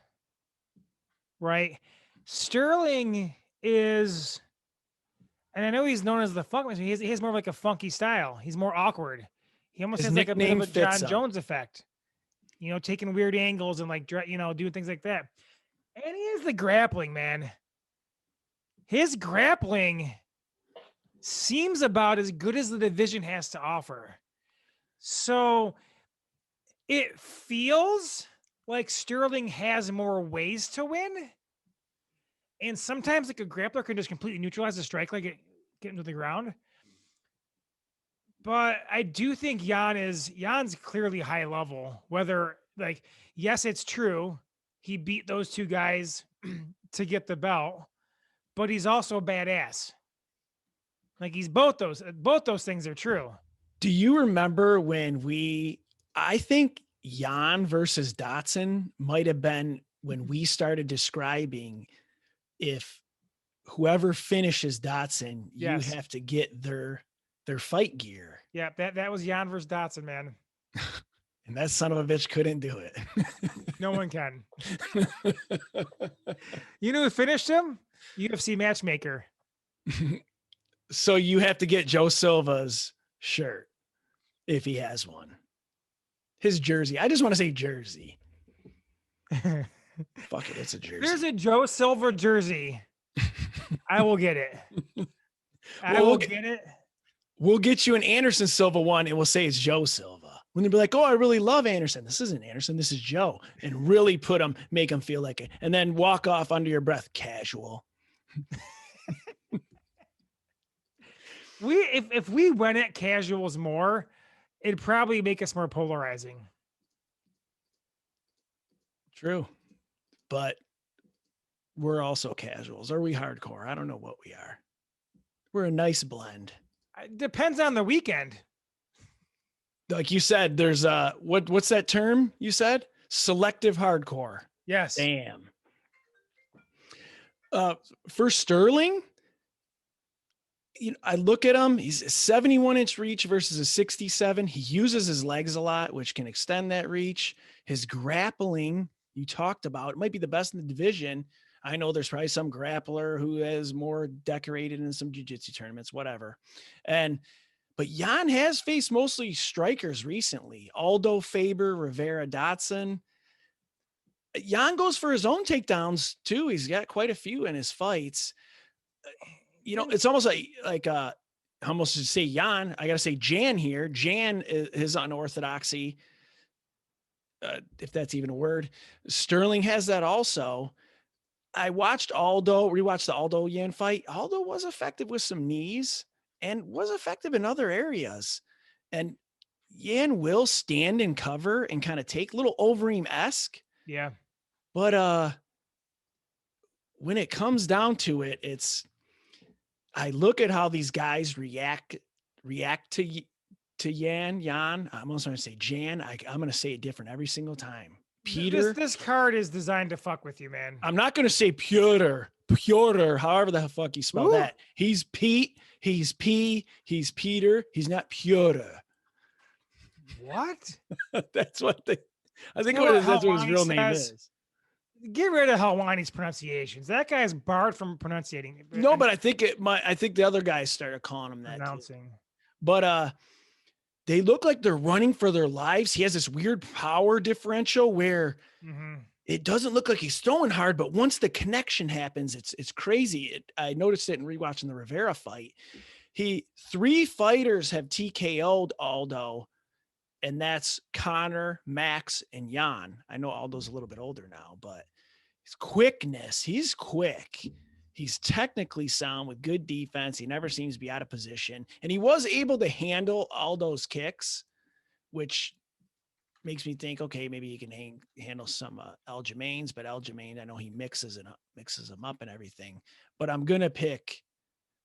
S2: right? Sterling is, and I know he's known as the funk. He has more of like a funky style. He's more awkward. He almost has like a bit of a John Jones effect, taking weird angles and like, doing things like that. And he has the grappling, man. His grappling seems about as good as the division has to offer. So it feels like Sterling has more ways to win. And sometimes like a grappler can just completely neutralize the strike, like get into the ground. But I do think Jan's clearly high level. Whether like, yes, it's true. He beat those two guys to get the belt, but he's also badass. Like he's both those things are true.
S1: Do you remember when I think Jan versus Dotson might have been when we started describing if whoever finishes Dotson, you
S2: Yes.
S1: have to get their fight gear.
S2: Yeah, that was Jan versus Dotson, man.
S1: And that son of a bitch couldn't do it.
S2: No one can. You know who finished him? UFC matchmaker.
S1: So you have to get Joe Silva's shirt if he has one. His jersey. I just want to say jersey. Fuck it, it's a jersey.
S2: There's a Joe Silva jersey. I will get it. I will get it.
S1: We'll get you an Anderson Silva one and we'll say it's Joe Silva. When they'll be like, oh, I really love Anderson. This isn't Anderson. This is Joe. And really make him feel like it. And then walk off under your breath, casual.
S2: If we went at casuals more, it'd probably make us more polarizing.
S1: True. But we're also casuals. Are we hardcore? I don't know what we are. We're a nice blend.
S2: It depends on the weekend.
S1: Like you said, there's what's that term you said? Selective hardcore.
S2: Yes.
S1: Damn. For Sterling, I look at him. He's a 71-inch reach versus a 67. He uses his legs a lot, which can extend that reach. His grappling, you talked about, it might be the best in the division. I know there's probably some grappler who has more decorated in some jiu-jitsu tournaments, whatever. But Jan has faced mostly strikers recently. Aldo, Faber, Rivera, Dotson. Jan goes for his own takedowns too. He's got quite a few in his fights. It's almost like I almost should say Jan. I got to say Jan here. Jan is his unorthodoxy, if that's even a word. Sterling has that also. I rewatched the Aldo Yan fight. Aldo was effective with some knees and was effective in other areas. And Yan will stand and cover and kind of take a little Overeem-esque.
S2: Yeah.
S1: But when it comes down to it, I look at how these guys react to Jan. I'm also going to say Jan. I'm going to say it different every single time. Peter.
S2: This card is designed to fuck with you, man.
S1: I'm not going to say Piotr, however the fuck you spell that. He's Pete. He's P. He's Peter. He's not Piotr.
S2: What?
S1: That's what I think that's what his real name is.
S2: Get rid of Helwani's pronunciations. That guy's barred from pronunciating.
S1: No, but I think the other guys started calling him that.
S2: Pronouncing.
S1: Too. But they look like they're running for their lives. He has this weird power differential where it doesn't look like he's throwing hard, but once the connection happens, it's crazy. I noticed it in rewatching the Rivera fight. 3 fighters have TKO'd Aldo, and that's Connor, Max, and Jan. I know Aldo's a little bit older now, but his quickness, he's quick. He's technically sound with good defense. He never seems to be out of position. And he was able to handle Aldo's kicks, which makes me think, okay, maybe he can handle some Aljamain's, but Aljamain, I know he mixes them up and everything. But I'm going to pick,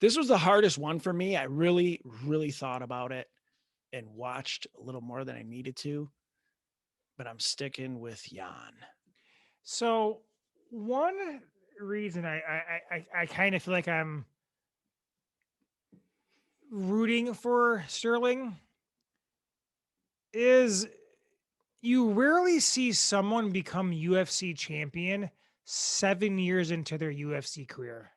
S1: this was the hardest one for me. I really, really thought about it and watched a little more than I needed to, but I'm sticking with Jan.
S2: So one reason I kind of feel like I'm rooting for Sterling is you rarely see someone become UFC champion 7 years into their UFC career.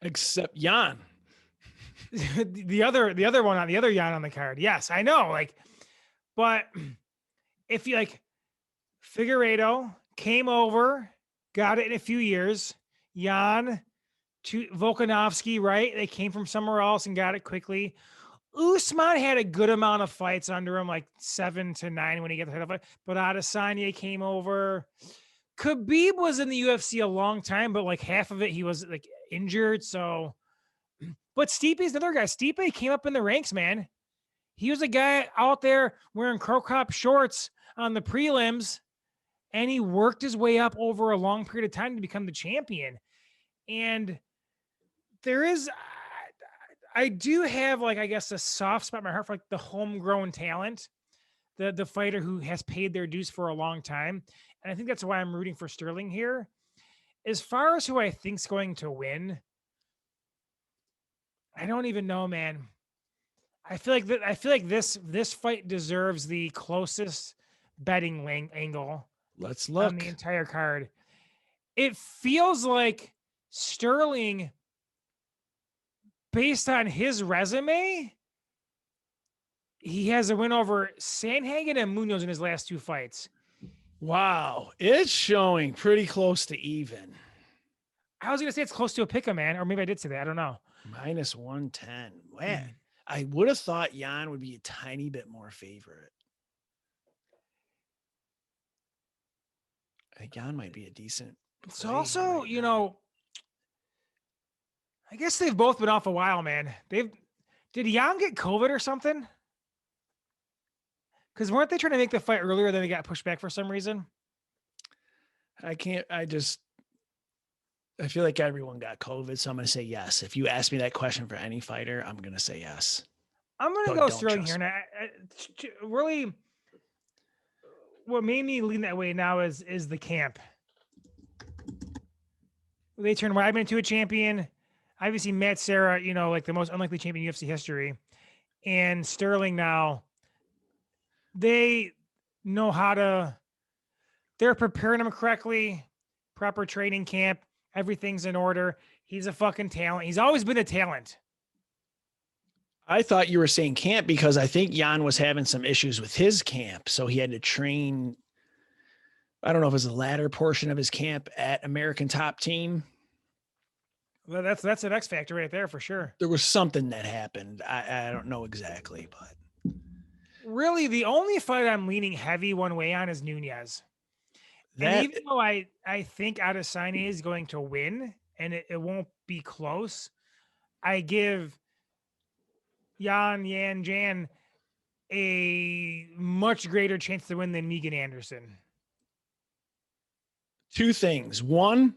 S1: Except Jan.
S2: the other Jan on the card. Yes, I know. But if you Figuerito came over, got it in a few years. Jan to Volkanovski, right? They came from somewhere else and got it quickly. Usman had a good amount of fights under him, 7 to 9 when he got the title fight. But Adesanya came over. Khabib was in the UFC a long time, but half of it he was injured. So But Stipe's another guy. Stipe came up in the ranks, man. He was a guy out there wearing crow cop shorts on the prelims, and he worked his way up over a long period of time to become the champion. And there is, I do have, like, I guess, a soft spot in my heart for like the homegrown talent, the fighter who has paid their dues for a long time. And I think that's why I'm rooting for Sterling here. As far as who I think's going to win, I don't even know, man. I feel like this fight deserves the closest betting angle
S1: Let's
S2: on
S1: look.
S2: the entire card. It feels like Sterling, based on his resume, he has a win over Sandhagen and Munoz in his last 2 fights.
S1: Wow. It's showing pretty close to even.
S2: I was going to say it's close to a pick 'em, man. Or maybe I did say that. I don't know.
S1: Minus 110. Man, I would have thought Jan would be a tiny bit more favorite. I think Jan might be a decent.
S2: It's also, right, I guess they've both been off a while, man. Did Jan get COVID or something? Because weren't they trying to make the fight earlier, then they got pushed back for some reason?
S1: I feel like everyone got COVID, so I'm going to say yes. If you ask me that question for any fighter, I'm going to say yes.
S2: I'm going to go Sterling here. And I really, what made me lean that way now is the camp. They turned Weidman into a champion. Obviously, Matt Serra, like the most unlikely champion in UFC history. And Sterling now, they know how to, they're preparing him correctly, proper training camp. Everything's in order. He's a fucking talent. He's always been a talent.
S1: I thought you were saying camp because I think Jan was having some issues with his camp. So he had to train. I don't know if it was the latter portion of his camp at American Top Team.
S2: Well, that's an X factor right there for sure.
S1: There was something that happened. I don't know exactly, but
S2: really the only fight I'm leaning heavy one way on is Nunes. And even though I think Adesanya is going to win and it won't be close, I give Jan a much greater chance to win than Megan Anderson.
S1: 2 things. One,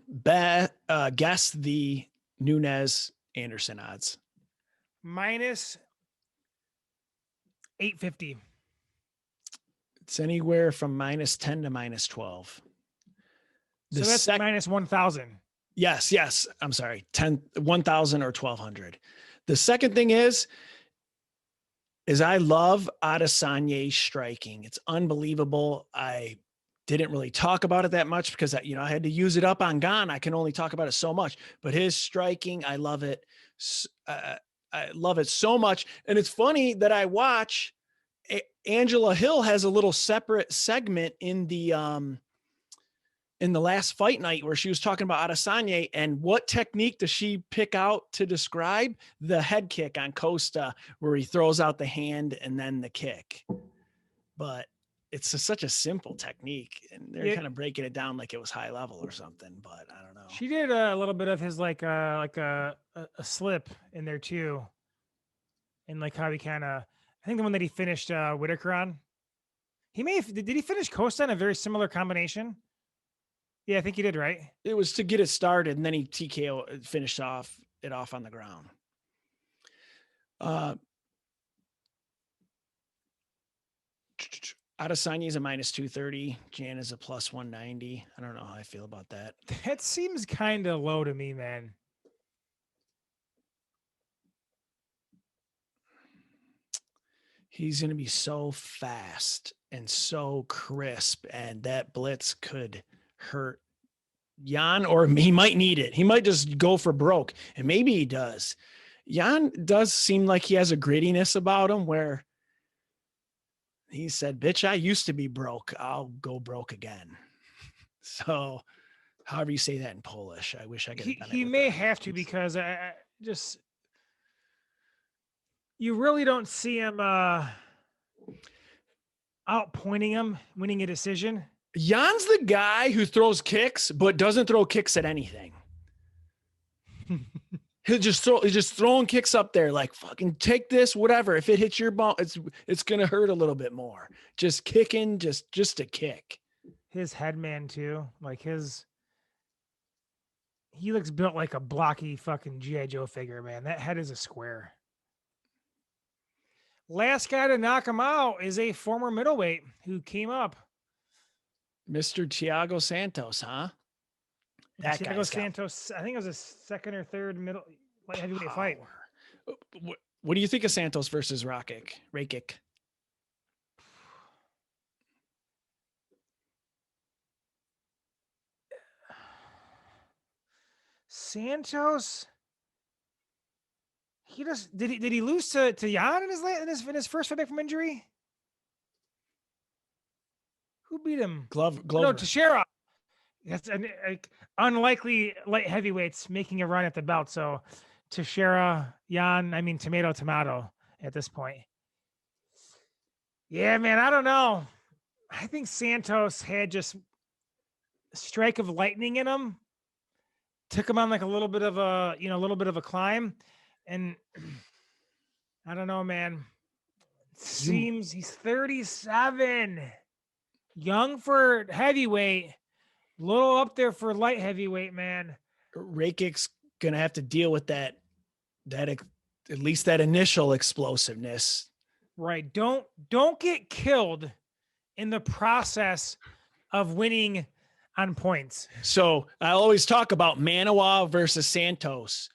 S1: guess the Nunes Anderson odds.
S2: Minus 850.
S1: It's anywhere from minus 10 to minus 12.
S2: So that's minus 1,000.
S1: Yes. I'm sorry. 1,000 or 1,200. The second thing is I love Adesanya's striking. It's unbelievable. I didn't really talk about it that much because I had to use it up on Gane. I can only talk about it so much, but his striking, I love it. I love it so much. And it's funny that I watch Angela Hill has a little separate segment in the last fight night where she was talking about Adesanya and what technique does she pick out to describe the head kick on Costa, where he throws out the hand and then the kick. But it's such a simple technique, and they're kind of breaking it down like it was high level or something, but I don't know.
S2: She did a little bit of his like a slip in there too. And like how he I think the one that he finished Whitaker on, did he finish Costa in a very similar combination? Yeah, I think he did, right?
S1: It was to get it started, and then he TKO finished it off on the ground. Adesanya is a minus 230. Jan is a plus 190. I don't know how I feel about that.
S2: That seems kind of low to me, man.
S1: He's going to be so fast and so crisp, and that blitz could hurt Jan, or he might need it. He might just go for broke, and maybe he does. Jan does seem like he has a grittiness about him where he said, bitch, I used to be broke. I'll go broke again. So however you say that in Polish, I wish I could.
S2: He may have to, because I just, you really don't see him out pointing him, winning a decision.
S1: Jan's the guy who throws kicks, but doesn't throw kicks at anything. He's just throwing kicks up there, like fucking take this, whatever. If it hits your ball, it's gonna hurt a little bit more. Just kicking, just a kick.
S2: His head man too, like he looks built like a blocky fucking G.I. Joe figure, man. That head is a square. Last guy to knock him out is a former middleweight who came up.
S1: Mr. Thiago Santos, huh?
S2: That Thiago Santos, I think it was a second or third middle light heavyweight fight.
S1: What do you think of Santos versus Rakic?
S2: Santos, he just did he lose to Jan in his first fight back from injury? Who beat him?
S1: Glover.
S2: No, Teixeira. That's an unlikely light heavyweights making a run at the belt. So Teixeira, Jan, I mean tomato at this point. Yeah, man, I don't know. I think Santos had just a strike of lightning in him. Took him on like a little bit of a climb. And I don't know, man. Seems he's 37. Young for heavyweight. Little up there for light heavyweight, man.
S1: Rakic's gonna have to deal with that at least that initial explosiveness.
S2: Right. Don't get killed in the process of winning on points.
S1: So I always talk about Manoa versus Santos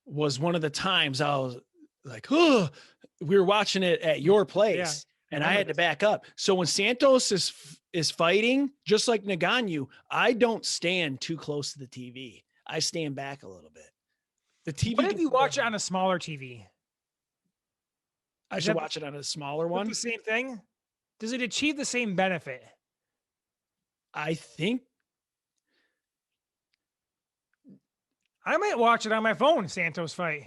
S1: was one of the times I was like, oh, we were watching it at your place and I had to back up. So when Santos is fighting, just like Ngannou, I don't stand too close to the TV. I stand back a little bit. The TV.
S2: What if you watch it on a smaller TV?
S1: I should watch it on a smaller one.
S2: The same thing? Does it achieve the same benefit?
S1: I think
S2: I might watch it on my phone, Santos fight.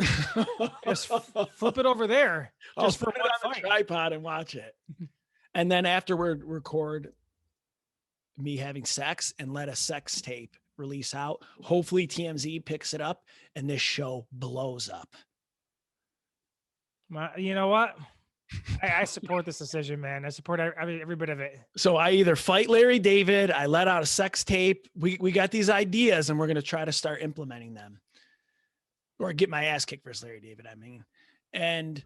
S2: Just flip it over there.
S1: Just for one on fight. Tripod and watch it. And then afterward, record me having sex and let a sex tape release out. Hopefully TMZ picks it up and this show blows up.
S2: You know what? I support this decision, man. I support every bit of it.
S1: So I either fight Larry David, I let out a sex tape. We got these ideas and we're going to try to start implementing them, or get my ass kicked versus Larry David. I mean, and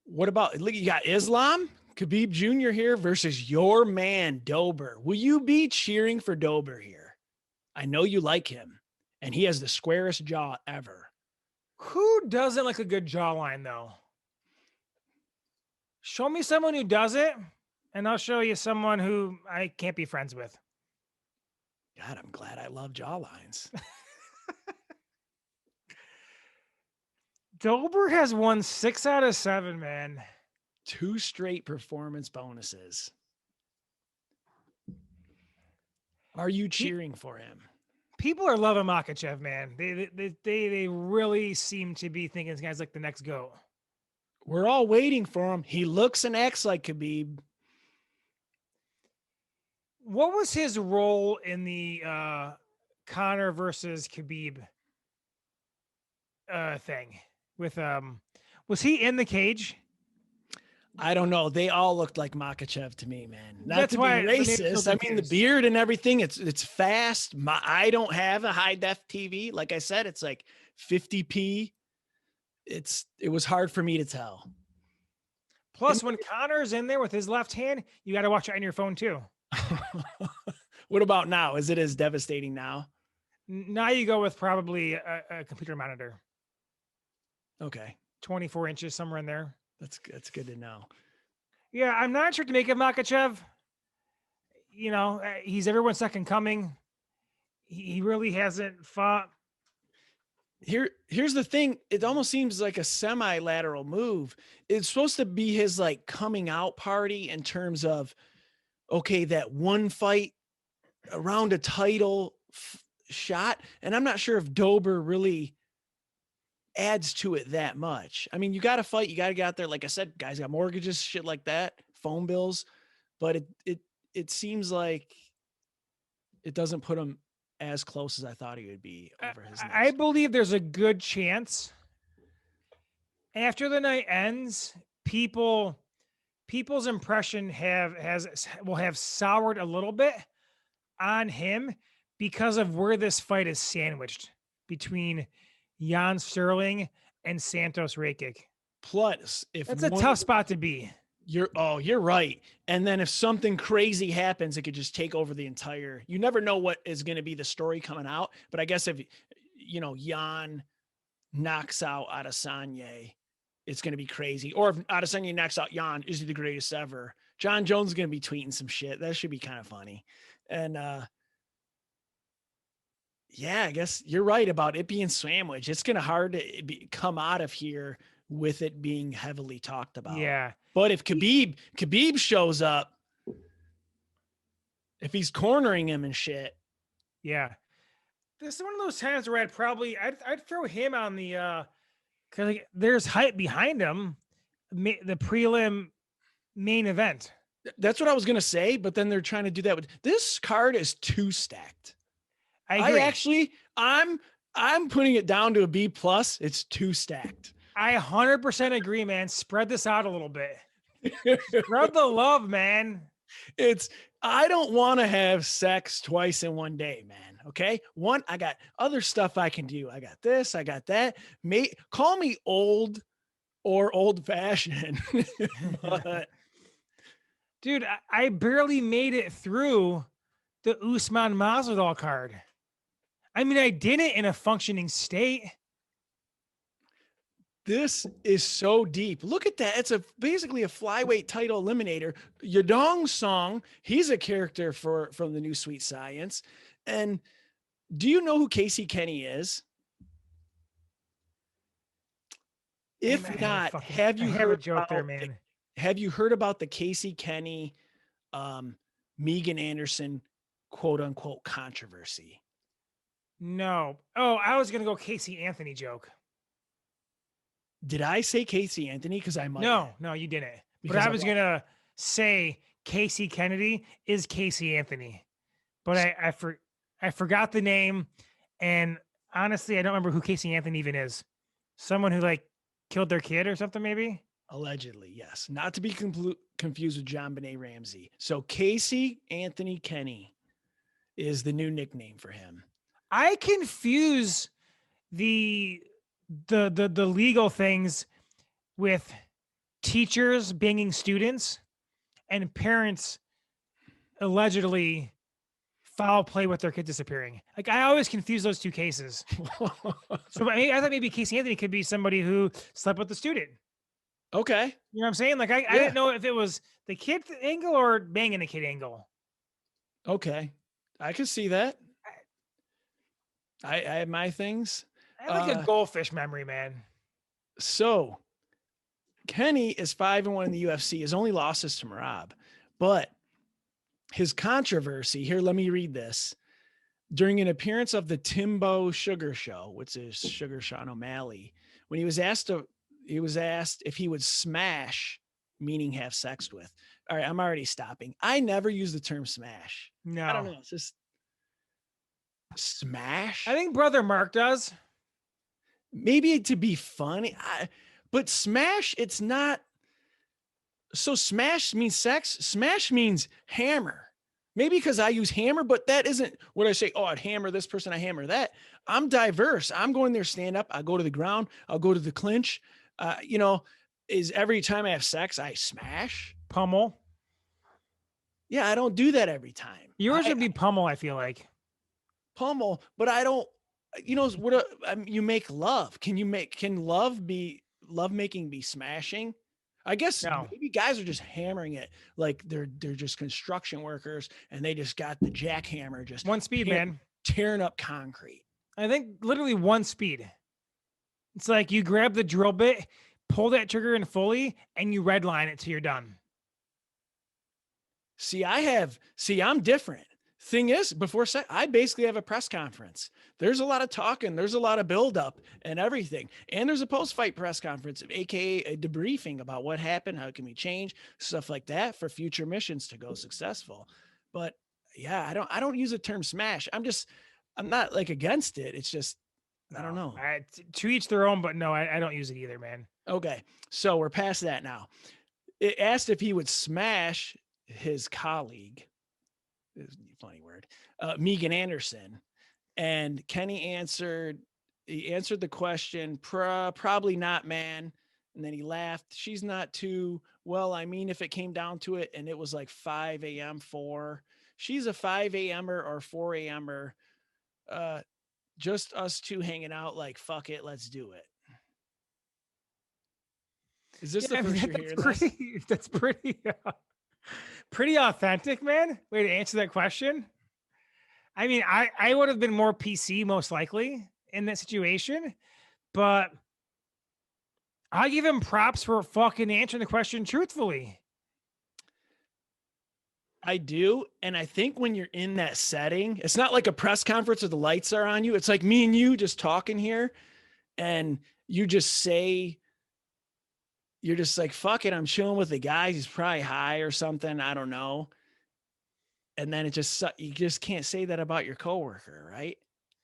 S1: what about, look, you got Islam Khabib Jr. here versus your man Dober. Will you be cheering for Dober here? I know you like him and he has the squarest jaw ever.
S2: Who doesn't like a good jawline though? Show me someone who does it, and I'll show you someone who I can't be friends with.
S1: God, I'm glad I love jawlines.
S2: Dober has won 6 out of 7, man.
S1: 2 straight performance bonuses. Are you cheering for him?
S2: People are loving Makhachev, man. They really seem to be thinking this guy's like the next GOAT.
S1: We're all waiting for him. He looks and acts like Khabib.
S2: What was his role in the Conor versus Khabib thing? With was he in the cage?
S1: I don't know. They all looked like Makhachev to me, man. Not
S2: That's
S1: to be
S2: why
S1: racist. I mean, the beard and everything, it's fast. I don't have a high def TV. Like I said, it's like 50p. It was hard for me to tell.
S2: Plus, when Conor's in there with his left hand, you got to watch it on your phone too.
S1: What about now? Is it as devastating now?
S2: Now you go with probably a computer monitor.
S1: Okay.
S2: 24 inches, somewhere in there.
S1: That's good to know.
S2: Yeah, I'm not sure to make of Makhachev. You know, he's everyone's second coming. He really hasn't fought.
S1: Here's the thing. It almost seems like a semi-lateral move. It's supposed to be his like coming out party in terms of, okay, that one fight around a title shot. And I'm not sure if Dober really adds to it that much. I mean, you got to fight. You got to get out there. Like I said, guys got mortgages, shit like that, phone bills. But it seems like it doesn't put him as close as I thought he would be over his
S2: I
S1: next.
S2: believe there's a good chance after the night ends, people's impression will have soured a little bit on him because of where this fight is sandwiched between Jan Sterling and Santos Rakic.
S1: Plus, if
S2: That's a
S1: one
S2: tough spot to be.
S1: you're right. And then if something crazy happens, it could just take over the entire. You never know what is going to be the story coming out. But I guess if Jan knocks out Adesanya, it's going to be crazy. Or if Adesanya knocks out Jan, is he the greatest ever? John Jones is going to be tweeting some shit. That should be kind of funny. And yeah, I guess you're right about it being sandwich. It's going to hard to come out of here with it being heavily talked about.
S2: Yeah.
S1: But if Khabib shows up, if he's cornering him and shit.
S2: Yeah. This is one of those times where I'd throw him on the because like, there's hype behind him, the prelim main event.
S1: That's what I was gonna say, but then they're trying to do that with this card is too stacked.
S2: I agree.
S1: I'm putting it down to a B plus. It's too stacked.
S2: I 100% agree, man. Spread this out a little bit. Spread the love, man.
S1: I don't want to have sex twice in one day, man. Okay. One, I got other stuff I can do. I got this, I got that. Call me old or old fashioned. But
S2: dude, I barely made it through the Usman Masvidal card. I mean, I did it in a functioning state.
S1: This is so deep. Look at that. It's basically a flyweight title eliminator. Yadong Song, he's a character from the new Sweet Science. And do you know who Casey Kenney is? If not, have you heard about the Casey Kenney, Megan Anderson, quote unquote controversy?
S2: No. Oh, I was gonna go Casey Anthony joke.
S1: Did I say Casey Anthony? Because I might.
S2: No, you didn't. But I was gonna say Casey Kennedy is Casey Anthony, but I forgot the name, and honestly, I don't remember who Casey Anthony even is. Someone who like killed their kid or something, maybe.
S1: Allegedly, yes. Not to be confused with John Benet Ramsey. So Casey Anthony Kenney is the new nickname for him.
S2: I confuse the legal things with teachers banging students and parents allegedly foul play with their kid disappearing. Like I always confuse those two cases. So I thought maybe Casey Anthony could be somebody who slept with the student.
S1: Okay.
S2: You know what I'm saying? Like I didn't know if it was the kid angle or banging a kid angle.
S1: Okay. I could see that. I have my things.
S2: I have like a goldfish memory, man.
S1: So Kenney is 5-1 in the UFC. His only loss is to Merab. But his controversy here, let me read this. During an appearance of the Timbo Sugar Show, which is Sugar Sean O'Malley, when he was asked if he would smash, meaning have sex with. All right, I'm already stopping. I never use the term smash.
S2: No.
S1: I don't know. It's just smash.
S2: I think Brother Mark does.
S1: Maybe to be funny, but smash, it's not. So smash means sex. Smash means hammer. Maybe because I use hammer, but that isn't what I say. Oh, I'd hammer this person. I hammer that. I'm diverse. I'm going there, stand up. I go to the ground. I'll go to the clinch. Is every time I have sex, I smash?
S2: Pummel.
S1: Yeah, I don't do that every time.
S2: Yours would be pummel, I feel like.
S1: Pummel, but I don't, you make love. Can love making be smashing? I guess maybe guys are just hammering it like they're just construction workers and they just got the jackhammer just
S2: one speed, man,
S1: tearing up concrete.
S2: I think literally one speed. It's like you grab the drill bit, pull that trigger in fully, and you redline it till you're done.
S1: I'm different. Thing is, before I basically have a press conference. There's a lot of talking. There's a lot of buildup and everything. And there's a post-fight press conference, aka a debriefing about what happened, how can we change, stuff like that for future missions to go successful. But yeah, I don't use the term smash. I'm not like against it. It's just, I don't
S2: No,
S1: know.
S2: to each their own, but no, I don't use it either, man.
S1: Okay. So we're past that now. It asked if he would smash his colleague. This is a funny word. Megan Anderson. And Kenney he answered the question, probably not, man. And then he laughed. She's not too well. I mean, if it came down to it and it was like 5 a.m. she's a 5 a.m.er or 4 a.m.er. Just us two hanging out, like, fuck it, let's do it. Is this
S2: Yeah,
S1: the
S2: I mean,
S1: first you're
S2: that's
S1: hearing this?
S2: pretty. That's pretty authentic, man. Way to answer that question. I mean, I would have been more PC most likely in that situation, but I give him props for fucking answering the question truthfully.
S1: I do. And I think when you're in that setting, it's not like a press conference where the lights are on you. It's like me and you just talking here, and you just say, you're just like, fuck it, I'm chilling with the guys. He's probably high or something. I don't know. And then you just can't say that about your coworker, right?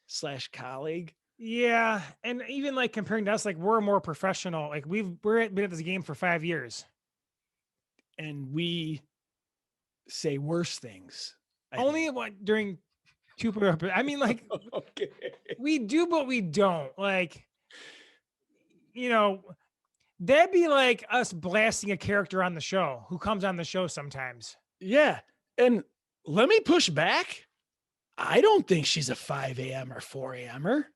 S1: Slash colleague.
S2: Yeah, and even like comparing to us, like we're more professional. Like been at this game for 5 years.
S1: And we say worse things.
S2: Only what during two. I mean, like
S1: Okay.
S2: we do, but we don't. Like, you know, that'd be like us blasting a character on the show who comes on the show sometimes.
S1: Yeah. And let me push back. I don't think she's a 5 a.m. or 4 a.m.er.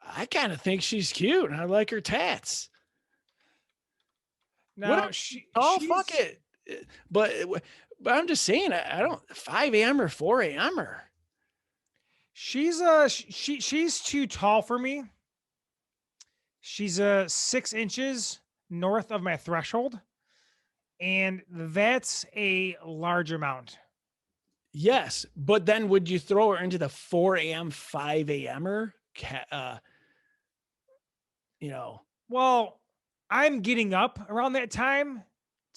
S1: I kind of think she's cute and I like her tats.
S2: Now
S1: Fuck it. But I'm just saying, I don't 5 a.m. or 4 a.m.er.
S2: She's too tall for me. She's 6 inches north of my threshold, and that's a large amount.
S1: Yes, but then would you throw her into the 4 a.m., 5 a.m.er?
S2: Well, I'm getting up around that time.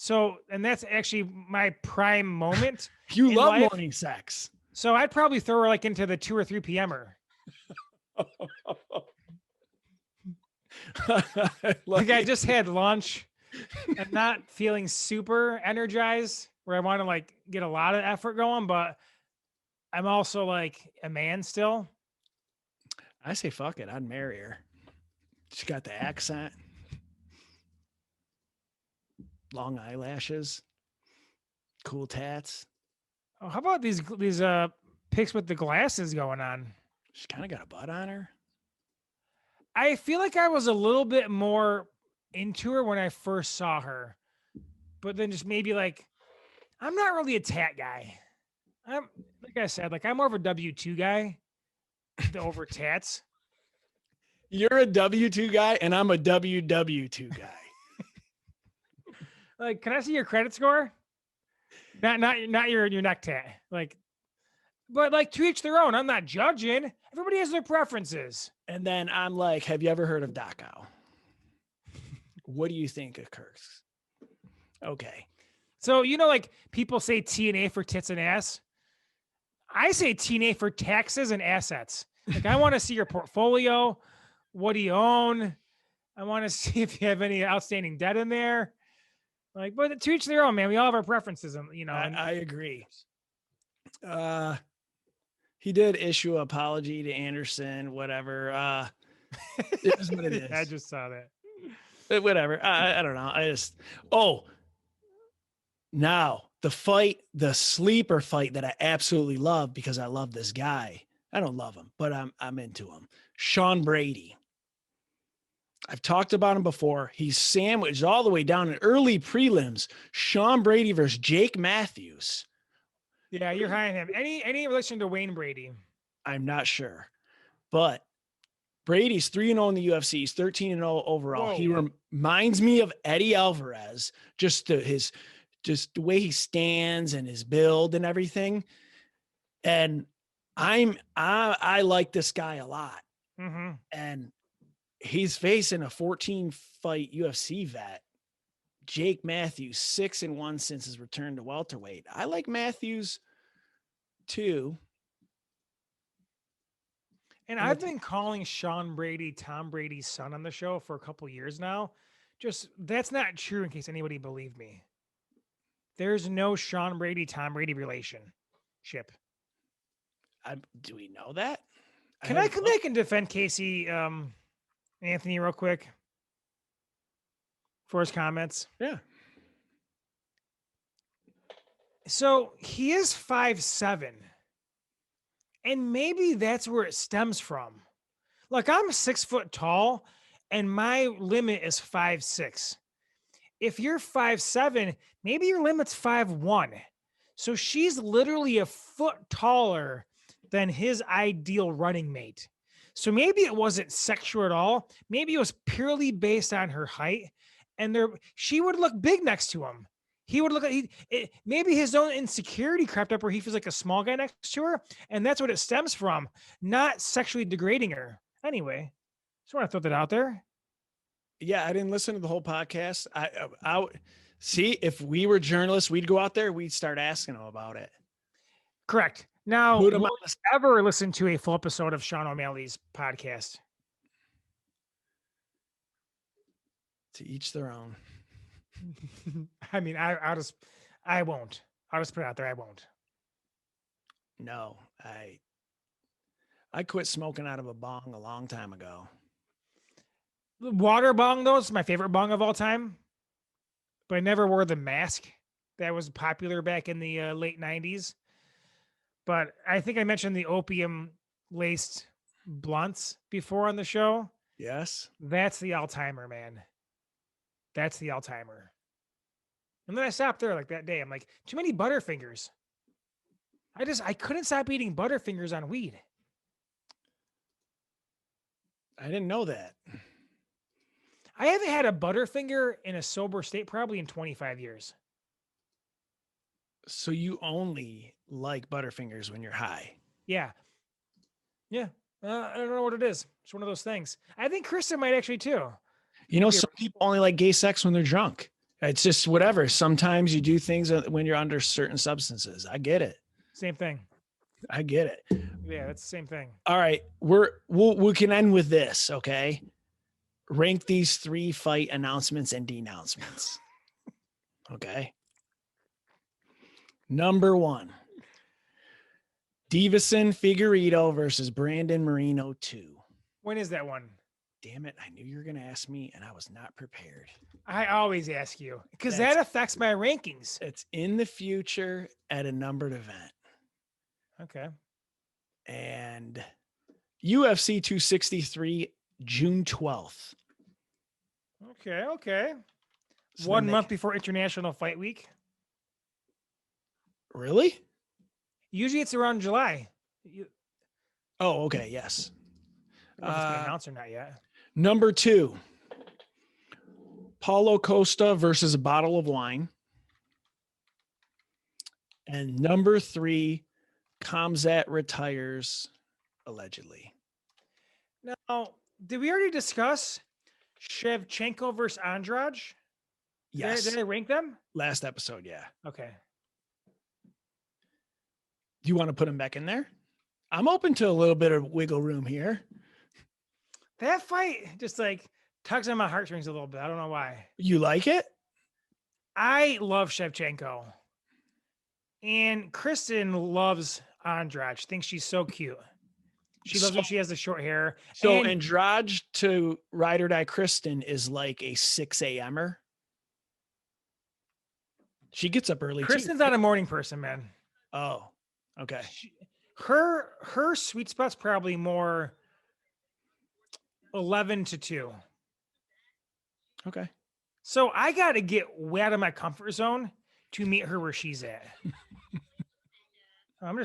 S2: So, and that's actually my prime moment.
S1: You
S2: in
S1: love
S2: life.
S1: morning sex.
S2: So I'd probably throw her like into the 2 or 3 p.m.er. Like I just had lunch and not feeling super energized where I want to like get a lot of effort going, but I'm also like a man still.
S1: I say fuck it, I'd marry her. She got the accent, long eyelashes, cool tats.
S2: Oh, how about these pics with the glasses going on?
S1: She kind of got a butt on her.
S2: I feel like I was a little bit more into her when I first saw her, but then just maybe like I'm not really a tat guy. I'm like I said, like I'm more of a W2 guy over tats.
S1: You're a W2 guy and I'm a WW2 guy.
S2: Like, can I see your credit score? Not your neck tat. Like, but like to each their own. I'm not judging. Everybody has their preferences.
S1: And then I'm like, have you ever heard of Dachau? What do you think of Kirk's? Okay.
S2: So, like people say TNA for tits and ass. I say TNA for taxes and assets. Like, I want to see your portfolio. What do you own? I want to see if you have any outstanding debt in there. Like, but to each their own, man. We all have our preferences,
S1: I agree. He did issue an apology to Anderson, whatever. It is what it is.
S2: I just saw that.
S1: Whatever. I don't know. Now the sleeper fight that I absolutely love because I love this guy. I don't love him, but I'm into him. Sean Brady. I've talked about him before. He's sandwiched all the way down in early prelims. Sean Brady versus Jake Matthews.
S2: Yeah, you're high on him. Any relation to Wayne Brady?
S1: I'm not sure, but Brady's 3-0 in the UFC. He's 13-0 overall. Whoa. He reminds me of Eddie Alvarez, just the way he stands and his build and everything. And I like this guy a lot.
S2: Mm-hmm.
S1: And he's facing a 14-fight UFC vet, Jake Matthews, 6-1 since his return to welterweight. I like Matthews too.
S2: And
S1: And
S2: I've been calling Sean Brady Tom Brady's son on the show for a couple years now. Just that's not true in case anybody believed me. There's no Sean Brady Tom Brady relationship.
S1: do we know that?
S2: Can I
S1: haven't
S2: come
S1: looked.
S2: back and defend Casey Anthony real quick for his comments?
S1: Yeah.
S2: So he is 5'7", and maybe that's where it stems from. Like I'm 6 foot tall, and my limit is 5'6". If you're 5'7", maybe your limit's 5'1". So she's literally a foot taller than his ideal running mate. So maybe it wasn't sexual at all. Maybe it was purely based on her height, and she would look big next to him. He would look like maybe his own insecurity crept up where he feels like a small guy next to her, and that's what it stems from, not sexually degrading her. Anyway, just want to throw that out there.
S1: Yeah, I didn't listen to the whole podcast. I see if we were journalists, we'd go out there, we'd start asking them about it.
S2: Correct. Now,
S1: Put 'em
S2: will
S1: on
S2: you ever listen to a full episode of Sean O'Malley's podcast?
S1: To each their own.
S2: I mean, I won't. I'll just put it out there. I won't.
S1: No, I quit smoking out of a bong a long time ago.
S2: The water bong, though, is my favorite bong of all time. But I never wore the mask that was popular back in the late 90s. But I think I mentioned the opium-laced blunts before on the show.
S1: Yes.
S2: That's the all-timer, man. That's the all-timer. And then I stopped there like that day. I'm like, too many Butterfingers. I couldn't stop eating Butterfingers on weed.
S1: I didn't know that.
S2: I haven't had a Butterfinger in a sober state probably in 25 years.
S1: So you only like Butterfingers when you're high.
S2: Yeah. Yeah. I don't know what it is. It's one of those things. I think Kristen might actually too.
S1: You know, some people only like gay sex when they're drunk. It's just whatever. Sometimes you do things when you're under certain substances. I get it.
S2: Same thing.
S1: I get it.
S2: Yeah, that's the same thing.
S1: All right. We can end with this. Okay. Rank these 3 fight announcements and denouncements. Okay. Number 1. Davison Figuerito versus Brandon Mourinho 2.
S2: When is that one?
S1: Damn it. I knew you were going to ask me and I was not prepared.
S2: I always ask you because that affects my rankings.
S1: It's in the future at a numbered event.
S2: Okay.
S1: And UFC 263, June 12th.
S2: Okay.
S1: So
S2: 1 month before International Fight Week.
S1: Really?
S2: Usually it's around July.
S1: Oh, okay. Yes.
S2: I don't know if it's been announced or not yet.
S1: Number 2, Paulo Costa versus a bottle of wine. And number 3, Khamzat retires allegedly.
S2: Now, did we already discuss Shevchenko versus Andrade?
S1: Yes.
S2: Did I rank them?
S1: Last episode, yeah.
S2: Okay.
S1: Do you want to put him back in there? I'm open to a little bit of wiggle room here.
S2: That fight just like tugs on my heartstrings a little bit. I don't know why.
S1: You like it?
S2: I love Shevchenko. And Kristen loves Andrade. She thinks she's so cute. She loves when she has the short hair.
S1: So Andrade to Ride or Die Kristen is like a 6 a.m.er. She gets up early.
S2: Kristen's not a morning person, man.
S1: Oh, okay.
S2: Her sweet spot's probably more 11 to 2.
S1: Okay.
S2: So I got to get way out of my comfort zone to meet her where she's at. I'm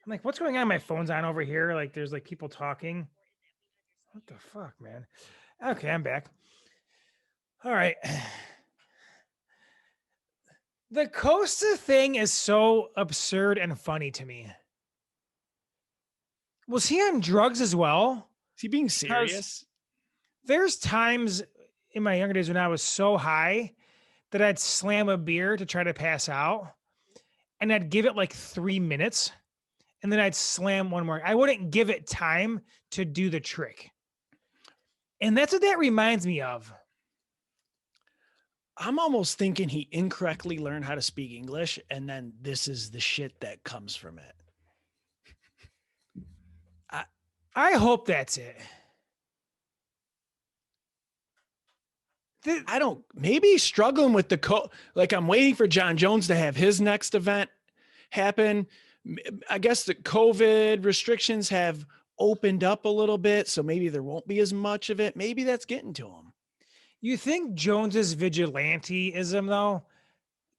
S2: like, what's going on? My phone's on over here. Like there's like people talking. What the fuck, man? Okay, I'm back. All right. The Costa thing is so absurd and funny to me. Was he on drugs as well?
S1: Is he being serious?
S2: There's times in my younger days when I was so high that I'd slam a beer to try to pass out, and I'd give it like 3 minutes, and then I'd slam one more. I wouldn't give it time to do the trick. And that's what that reminds me of.
S1: I'm almost thinking he incorrectly learned how to speak English, and then this is the shit that comes from it.
S2: I hope that's it.
S1: I don't, maybe he's struggling with like I'm waiting for John Jones to have his next event happen. I guess the COVID restrictions have opened up a little bit, so maybe there won't be as much of it. Maybe that's getting to him.
S2: You think Jones's vigilanteism though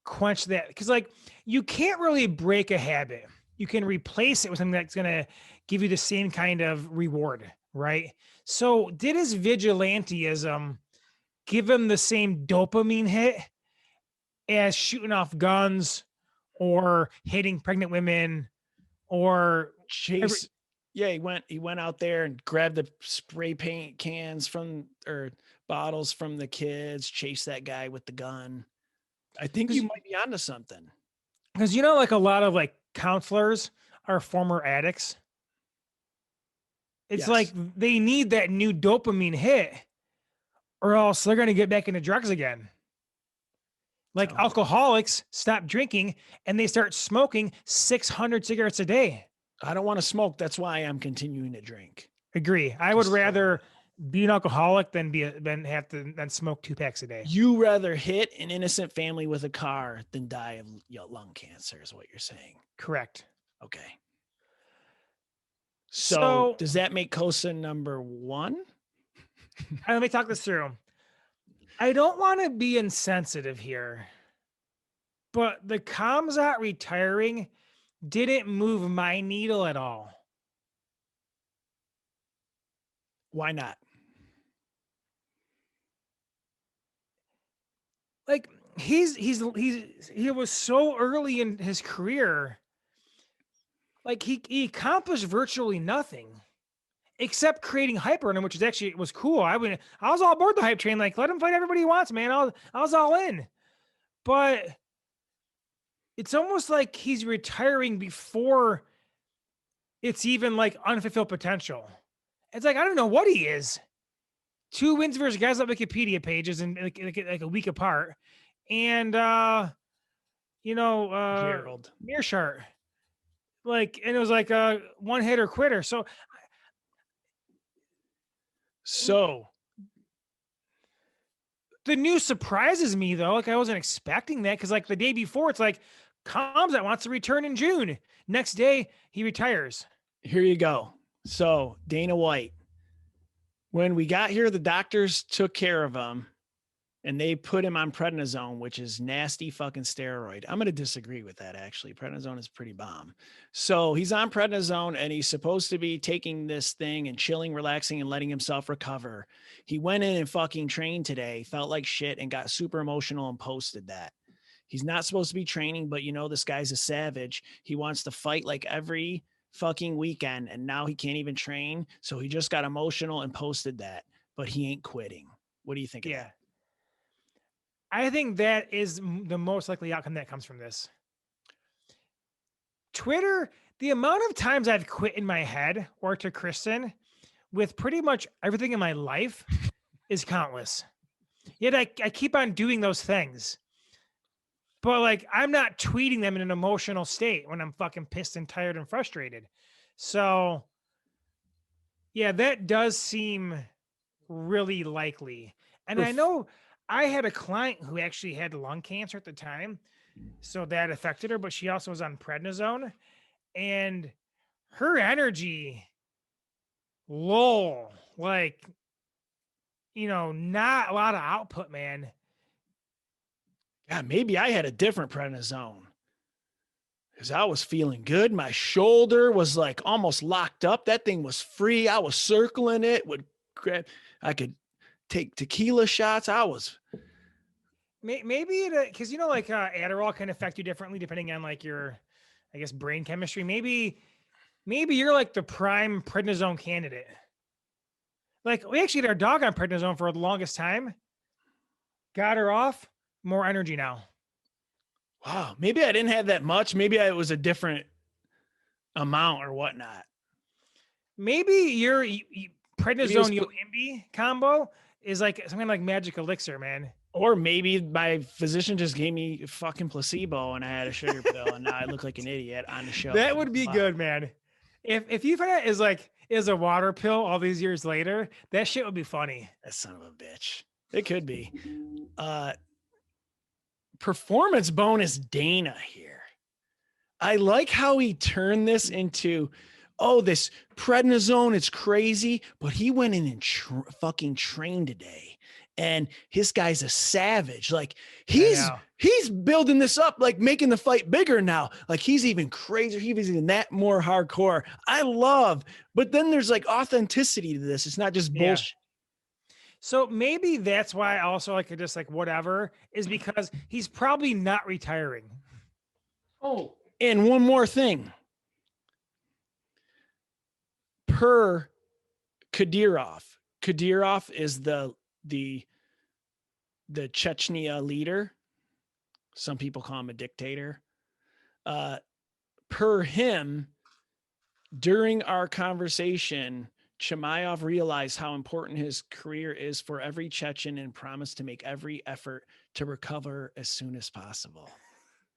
S2: quench that? Because like you can't really break a habit. You can replace it with something that's gonna give you the same kind of reward, right? So did his vigilanteism give him the same dopamine hit as shooting off guns or hitting pregnant women or
S1: Chase? Yeah, he went out there and grabbed the spray paint cans or bottles from the kids, chased that guy with the gun. I think you might be onto something.
S2: Because like a lot of like counselors are former addicts. It's like they need that new dopamine hit, or else they're gonna get back into drugs again. Like alcoholics stop drinking and they start smoking 600 cigarettes a day.
S1: I don't want to smoke. That's why I'm continuing to drink.
S2: Agree. I would rather be an alcoholic than have to smoke 2 packs a day.
S1: You rather hit an innocent family with a car than die of lung cancer, is what you're saying.
S2: Correct.
S1: Okay. So does that make Costa number 1?
S2: Let me talk this through. I don't want to be insensitive here, but the Khamzat retiring didn't move my needle at all.
S1: Why not?
S2: Like he was so early in his career. Like he accomplished virtually nothing except creating hype around him, which was cool. I was all aboard the hype train. Like, let him fight everybody he wants, man. I was all in. But it's almost like he's retiring before it's even like unfulfilled potential. It's like, I don't know what he is. 2 wins versus guys on Wikipedia pages and like a week apart. And
S1: Gerald
S2: Mearshart. Like, and it was like a one hitter quitter. So the news surprises me though. Like I wasn't expecting that because like the day before it's like Khamzat wants to return in June. Next day he retires.
S1: Here you go. So Dana White, when we got here, the doctors took care of him and they put him on prednisone, which is nasty fucking steroid. I'm going to disagree with that. Actually, prednisone is pretty bomb. So he's on prednisone and he's supposed to be taking this thing and chilling, relaxing, and letting himself recover. He went in and fucking trained today, felt like shit and got super emotional and posted that. He's not supposed to be training, but this guy's a savage. He wants to fight like every fucking weekend and now he can't even train. So he just got emotional and posted that, but he ain't quitting. What do you think of that?
S2: I think that is the most likely outcome that comes from this. Twitter, the amount of times I've quit in my head or to Kristen with pretty much everything in my life is countless. Yet I keep on doing those things. But like, I'm not tweeting them in an emotional state when I'm fucking pissed and tired and frustrated. So yeah, that does seem really likely. And I know I had a client who actually had lung cancer at the time, so that affected her, but she also was on prednisone and her energy low, like, not a lot of output, man.
S1: God, maybe I had a different prednisone because I was feeling good. My shoulder was like almost locked up. That thing was free. I was circling it, I could take tequila shots. I was
S2: maybe because like Adderall can affect you differently depending on like your, I guess, brain chemistry. Maybe you're like the prime prednisone candidate. Like we actually had our dog on prednisone for the longest time. Got her off, more energy now.
S1: Wow, maybe I didn't have that much. Maybe it was a different amount or whatnot.
S2: Maybe your prednisone
S1: put-
S2: Yoimbi combo is like something like magic elixir, man.
S1: Or maybe my physician just gave me a fucking placebo and I had a sugar pill and now I look like an idiot on the show.
S2: That would be good, man. If you find out is a water pill all these years later, that shit would be funny.
S1: That son of a bitch. It could be. Performance bonus Dana here. I like how he turned this into, oh, this prednisone, it's crazy, but he went in and fucking trained today. And his guy's a savage. Like he's building this up, like making the fight bigger now. Like he's even crazier. He's even that more hardcore. I love, but then there's like authenticity to this. It's not just bullshit.
S2: So maybe that's why I also like just like whatever is because he's probably not retiring.
S1: Oh, and one more thing. Per Kadyrov is the Chechnya leader. Some people call him a dictator. Per him, during our conversation, Chimaev realized how important his career is for every Chechen and promised to make every effort to recover as soon as possible.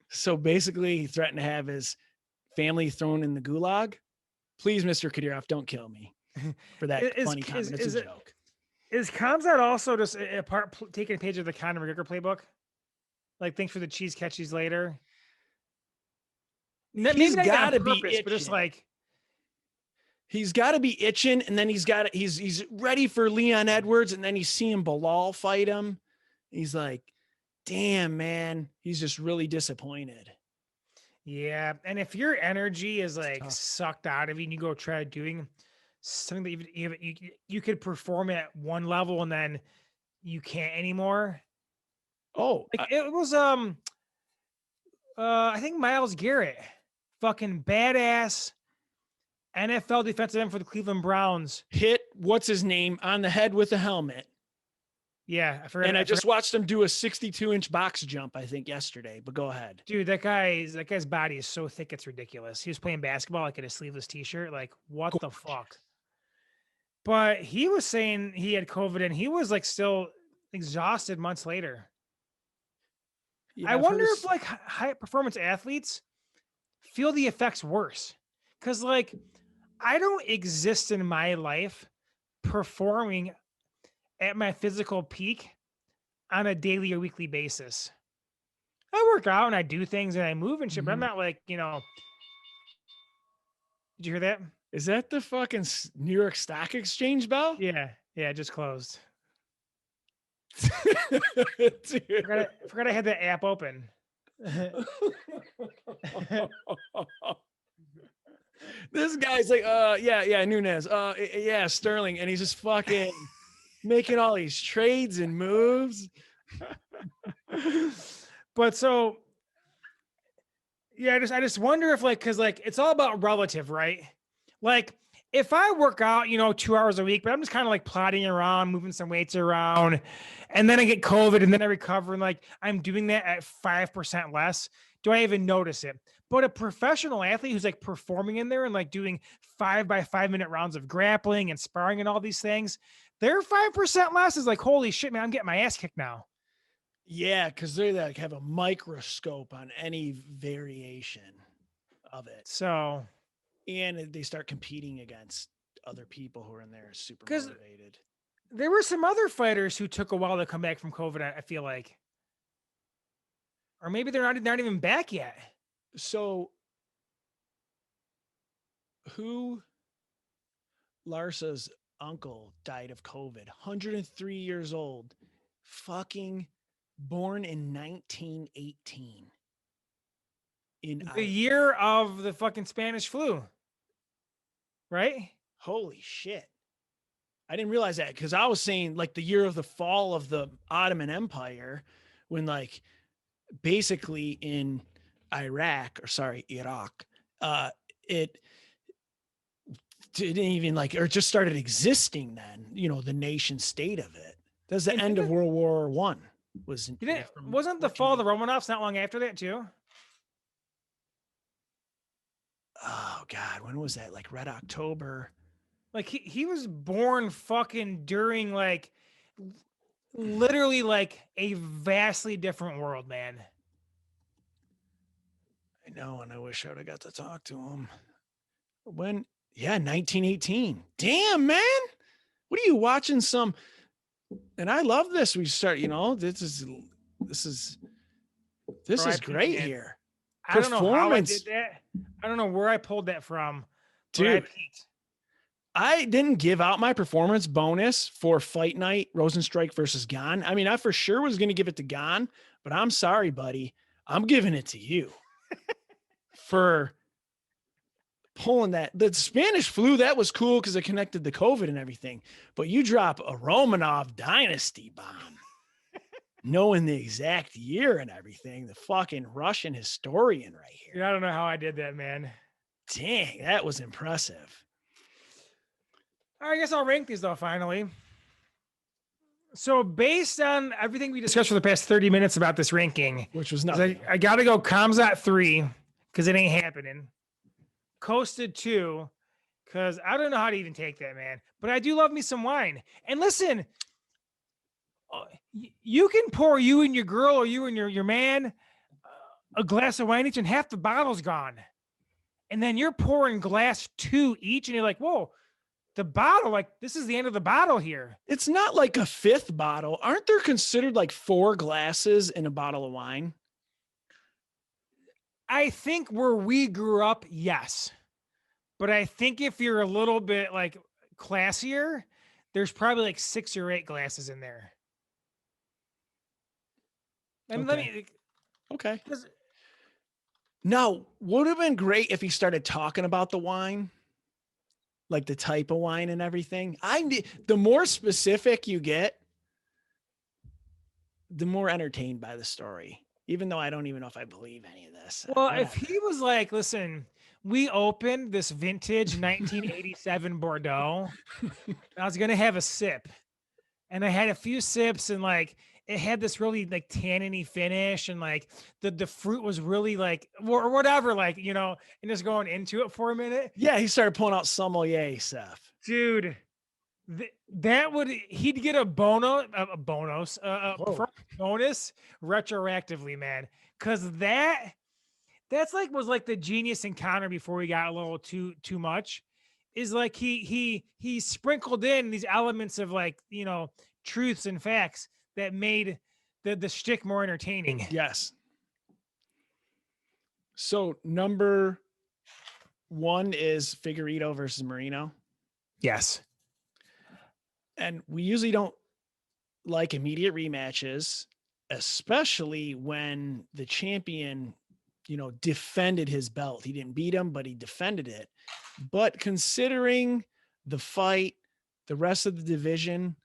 S1: So basically, he threatened to have his family thrown in the gulag. Please, Mr. Kadyrov, don't kill me for that funny comment. It's a joke.
S2: Is Khamzat also just a part taking a page of the Conor McGregor playbook? Like, thanks for the cheese catchies later.
S1: He's got to be itching.
S2: But just like
S1: he's got to be itching, and then he's ready for Leon Edwards, and then he's seeing Bilal fight him. He's like, damn, man, he's just really disappointed.
S2: Yeah, and if your energy is like sucked out of you and you go try doing something that you could perform at one level and then you can't anymore.
S1: Oh,
S2: like it was I think Myles Garrett, fucking badass NFL defensive end for the Cleveland Browns,
S1: hit what's his name on the head with a helmet.
S2: Yeah, I forgot.
S1: And I just watched him do a 62-inch box jump, I think, yesterday. But go ahead,
S2: dude. That guy's body is so thick, it's ridiculous. He was playing basketball like in a sleeveless t-shirt. Like, what the fuck? But he was saying he had COVID and he was like still exhausted months later. Yeah, I wonder if like high performance athletes feel the effects worse. Cause like I don't exist in my life performing at my physical peak on a daily or weekly basis. I work out and I do things and I move and shit, but I'm not like, you know. Did you hear that?
S1: Is that the fucking New York Stock Exchange bell?
S2: Yeah. Yeah, it just closed.
S1: Dude.
S2: Forgot I had that app open.
S1: This guy's like, yeah, Nunes. Yeah, Sterling. And he's just fucking making all these trades and moves.
S2: But so, yeah, I just wonder if like, cause like, it's all about relative, right? Like if I work out, 2 hours a week, but I'm just kind of like plodding around, moving some weights around, and then I get COVID and then I recover. And like, I'm doing that at 5% less. Do I even notice it? But a professional athlete who's like performing in there and like doing 5 by 5 minute rounds of grappling and sparring and all these things, their 5% less is like, holy shit, man, I'm getting my ass kicked now.
S1: Yeah, because they like have a microscope on any variation of it.
S2: So,
S1: and they start competing against other people who are in there super motivated.
S2: There were some other fighters who took a while to come back from COVID, I feel like. Or maybe they're not even back yet.
S1: So Larsa's uncle died of COVID, 103 years old, fucking born in 1918. In
S2: the year of the fucking Spanish flu. Right?
S1: Holy shit. I didn't realize that because I was saying like the year of the fall of the Ottoman Empire when like basically in Iraq, it didn't even like, or just started existing then, the nation state of it. That's the end of World War I.
S2: Wasn't the fall of the Romanovs not long after that too?
S1: oh God, when was that? Like Red October.
S2: Like he was born fucking during like literally like a vastly different world, man.
S1: I know, and I wish I would have got to talk to him. When, yeah, 1918. Damn, man. What are you watching some? And I love this. We start, this is
S2: RIP,
S1: great
S2: man.
S1: here.
S2: I don't know how I did
S1: Performance,
S2: that. I don't know where I pulled that from, but I
S1: dude.
S2: peaked.
S1: I didn't give out my performance bonus for fight night Rozenstruik versus Gane. I mean, I for sure was going to give it to Gane, but I'm sorry, buddy. I'm giving it to you for pulling that. The Spanish flu, that was cool because it connected the COVID and everything. But you drop a Romanov dynasty bomb, knowing the exact year and everything, the fucking Russian historian right here.
S2: Dude, I don't know how I did that, man.
S1: Dang, that was impressive.
S2: I guess I'll rank these though, finally. So based on everything we discussed for the past 30 minutes about this ranking,
S1: Which was nothing.
S2: I got to go Khamzat 3 because it ain't happening. Costa 2 because I don't know how to even take that, man. But I do love me some wine. And listen, you can pour you and your girl or you and your man a glass of wine each and half the bottle's gone. And then you're pouring glass 2 each and you're like, whoa, the bottle, like this is the end of the bottle here.
S1: It's not like a fifth bottle. Aren't there considered like 4 glasses in a bottle of wine?
S2: I think where we grew up, yes. But I think if you're a little bit like classier, there's probably like 6 or 8 glasses in there. And let me
S1: Okay. Now, would have been great if he started talking about the wine, like the type of wine and everything. The more specific you get, the more entertained by the story, even though I don't even know if I believe any of this.
S2: Well, if he was like, listen, we opened this vintage 1987 Bordeaux, I was going to have a sip. And I had a few sips and like it had this really like tanniny finish and like the fruit was really like or whatever, like, and just going into it for a minute.
S1: Yeah, he started pulling out sommelier stuff.
S2: Dude, he'd get a bonus retroactively, man. Cause that's like was like the genius encounter before we got a little too much. Is like he sprinkled in these elements of like, truths and facts that made the shtick more entertaining.
S1: Yes. So number 1 is Figuerito versus Mourinho.
S2: Yes.
S1: And we usually don't like immediate rematches, especially when the champion, defended his belt. He didn't beat him, but he defended it. But considering the fight, the rest of the division,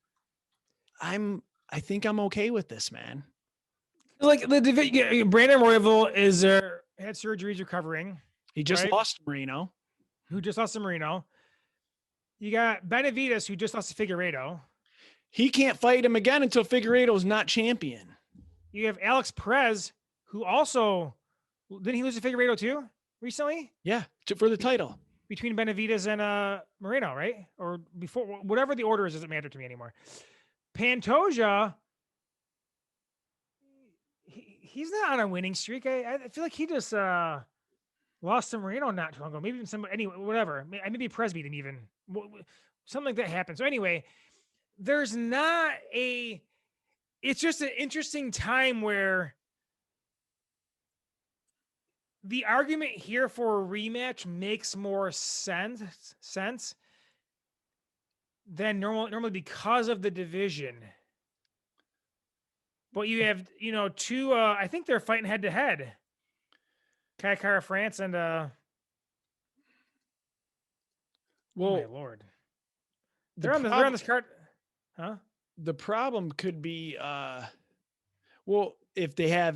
S1: I think I'm okay with this, man.
S2: Like the division, Brandon Royval had surgery, he's recovering.
S1: He just lost Marino.
S2: Who just lost to Marino. You got Benavidez, who just lost to Figueiredo.
S1: He can't fight him again until Figueiredo's not champion.
S2: You have Alex Perez, who also didn't he lose to Figueiredo too recently?
S1: Yeah, for the title.
S2: Between Benavidez and Moreno, right? Or before, whatever the order is, doesn't matter to me anymore. Pantoja, he's not on a winning streak. I feel like he just lost to Moreno not too long ago. Maybe even anyway, whatever. Maybe Perez beat him even. Something like that happened. So anyway, there's not it's just an interesting time where the argument here for a rematch makes more sense than normally because of the division. But you have, two, I think they're fighting head to head. Kai Kara France and, oh my Lord. They're on this card. Huh?
S1: The problem could be, if they have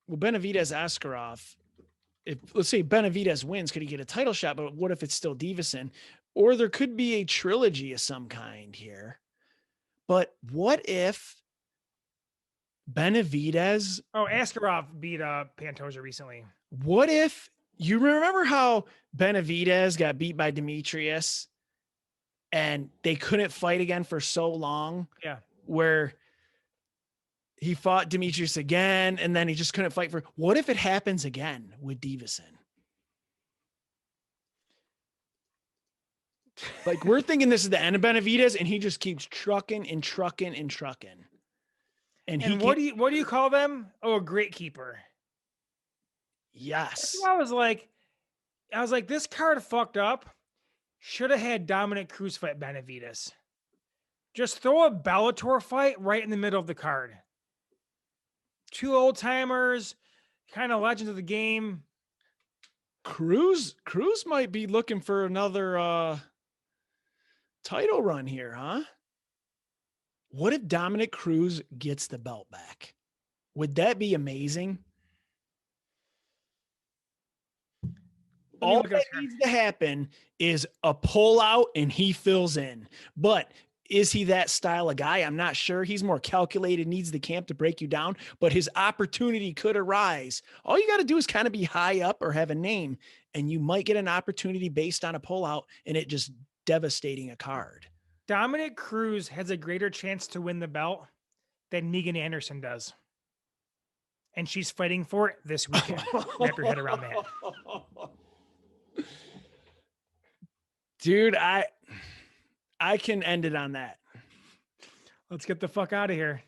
S1: Benavidez Askarov, if let's say Benavidez wins, could he get a title shot? But what if it's still Davison? Or there could be a trilogy of some kind here. But what if Benavidez?
S2: Oh, Askarov beat Pantoja recently.
S1: What if You remember how Benavidez got beat by Demetrius and they couldn't fight again for so long?
S2: Yeah.
S1: Where he fought Demetrius again and then he just couldn't fight for. What if it happens again with Davison? Like, we're thinking this is the end of Benavidez and he just keeps trucking and trucking and trucking.
S2: And what do you call them? Oh, a great keeper.
S1: Yes.
S2: I was like, this card fucked up. Should have had Dominic Cruz fight Benavidez. Just throw a Bellator fight right in the middle of the card. Two old timers, kind of legends of the game.
S1: Cruz might be looking for another title run here, huh? What if Dominic Cruz gets the belt back? Would that be amazing? All that needs to happen is a pullout and he fills in. But is he that style of guy? I'm not sure. He's more calculated, needs the camp to break you down, but his opportunity could arise. All you got to do is kind of be high up or have a name, and you might get an opportunity based on a pullout and it just devastating a card.
S2: Dominic Cruz has a greater chance to win the belt than Megan Anderson does. And she's fighting for it this weekend. Wrap your head around that.
S1: Dude, I can end it on that.
S2: Let's get the fuck out of here.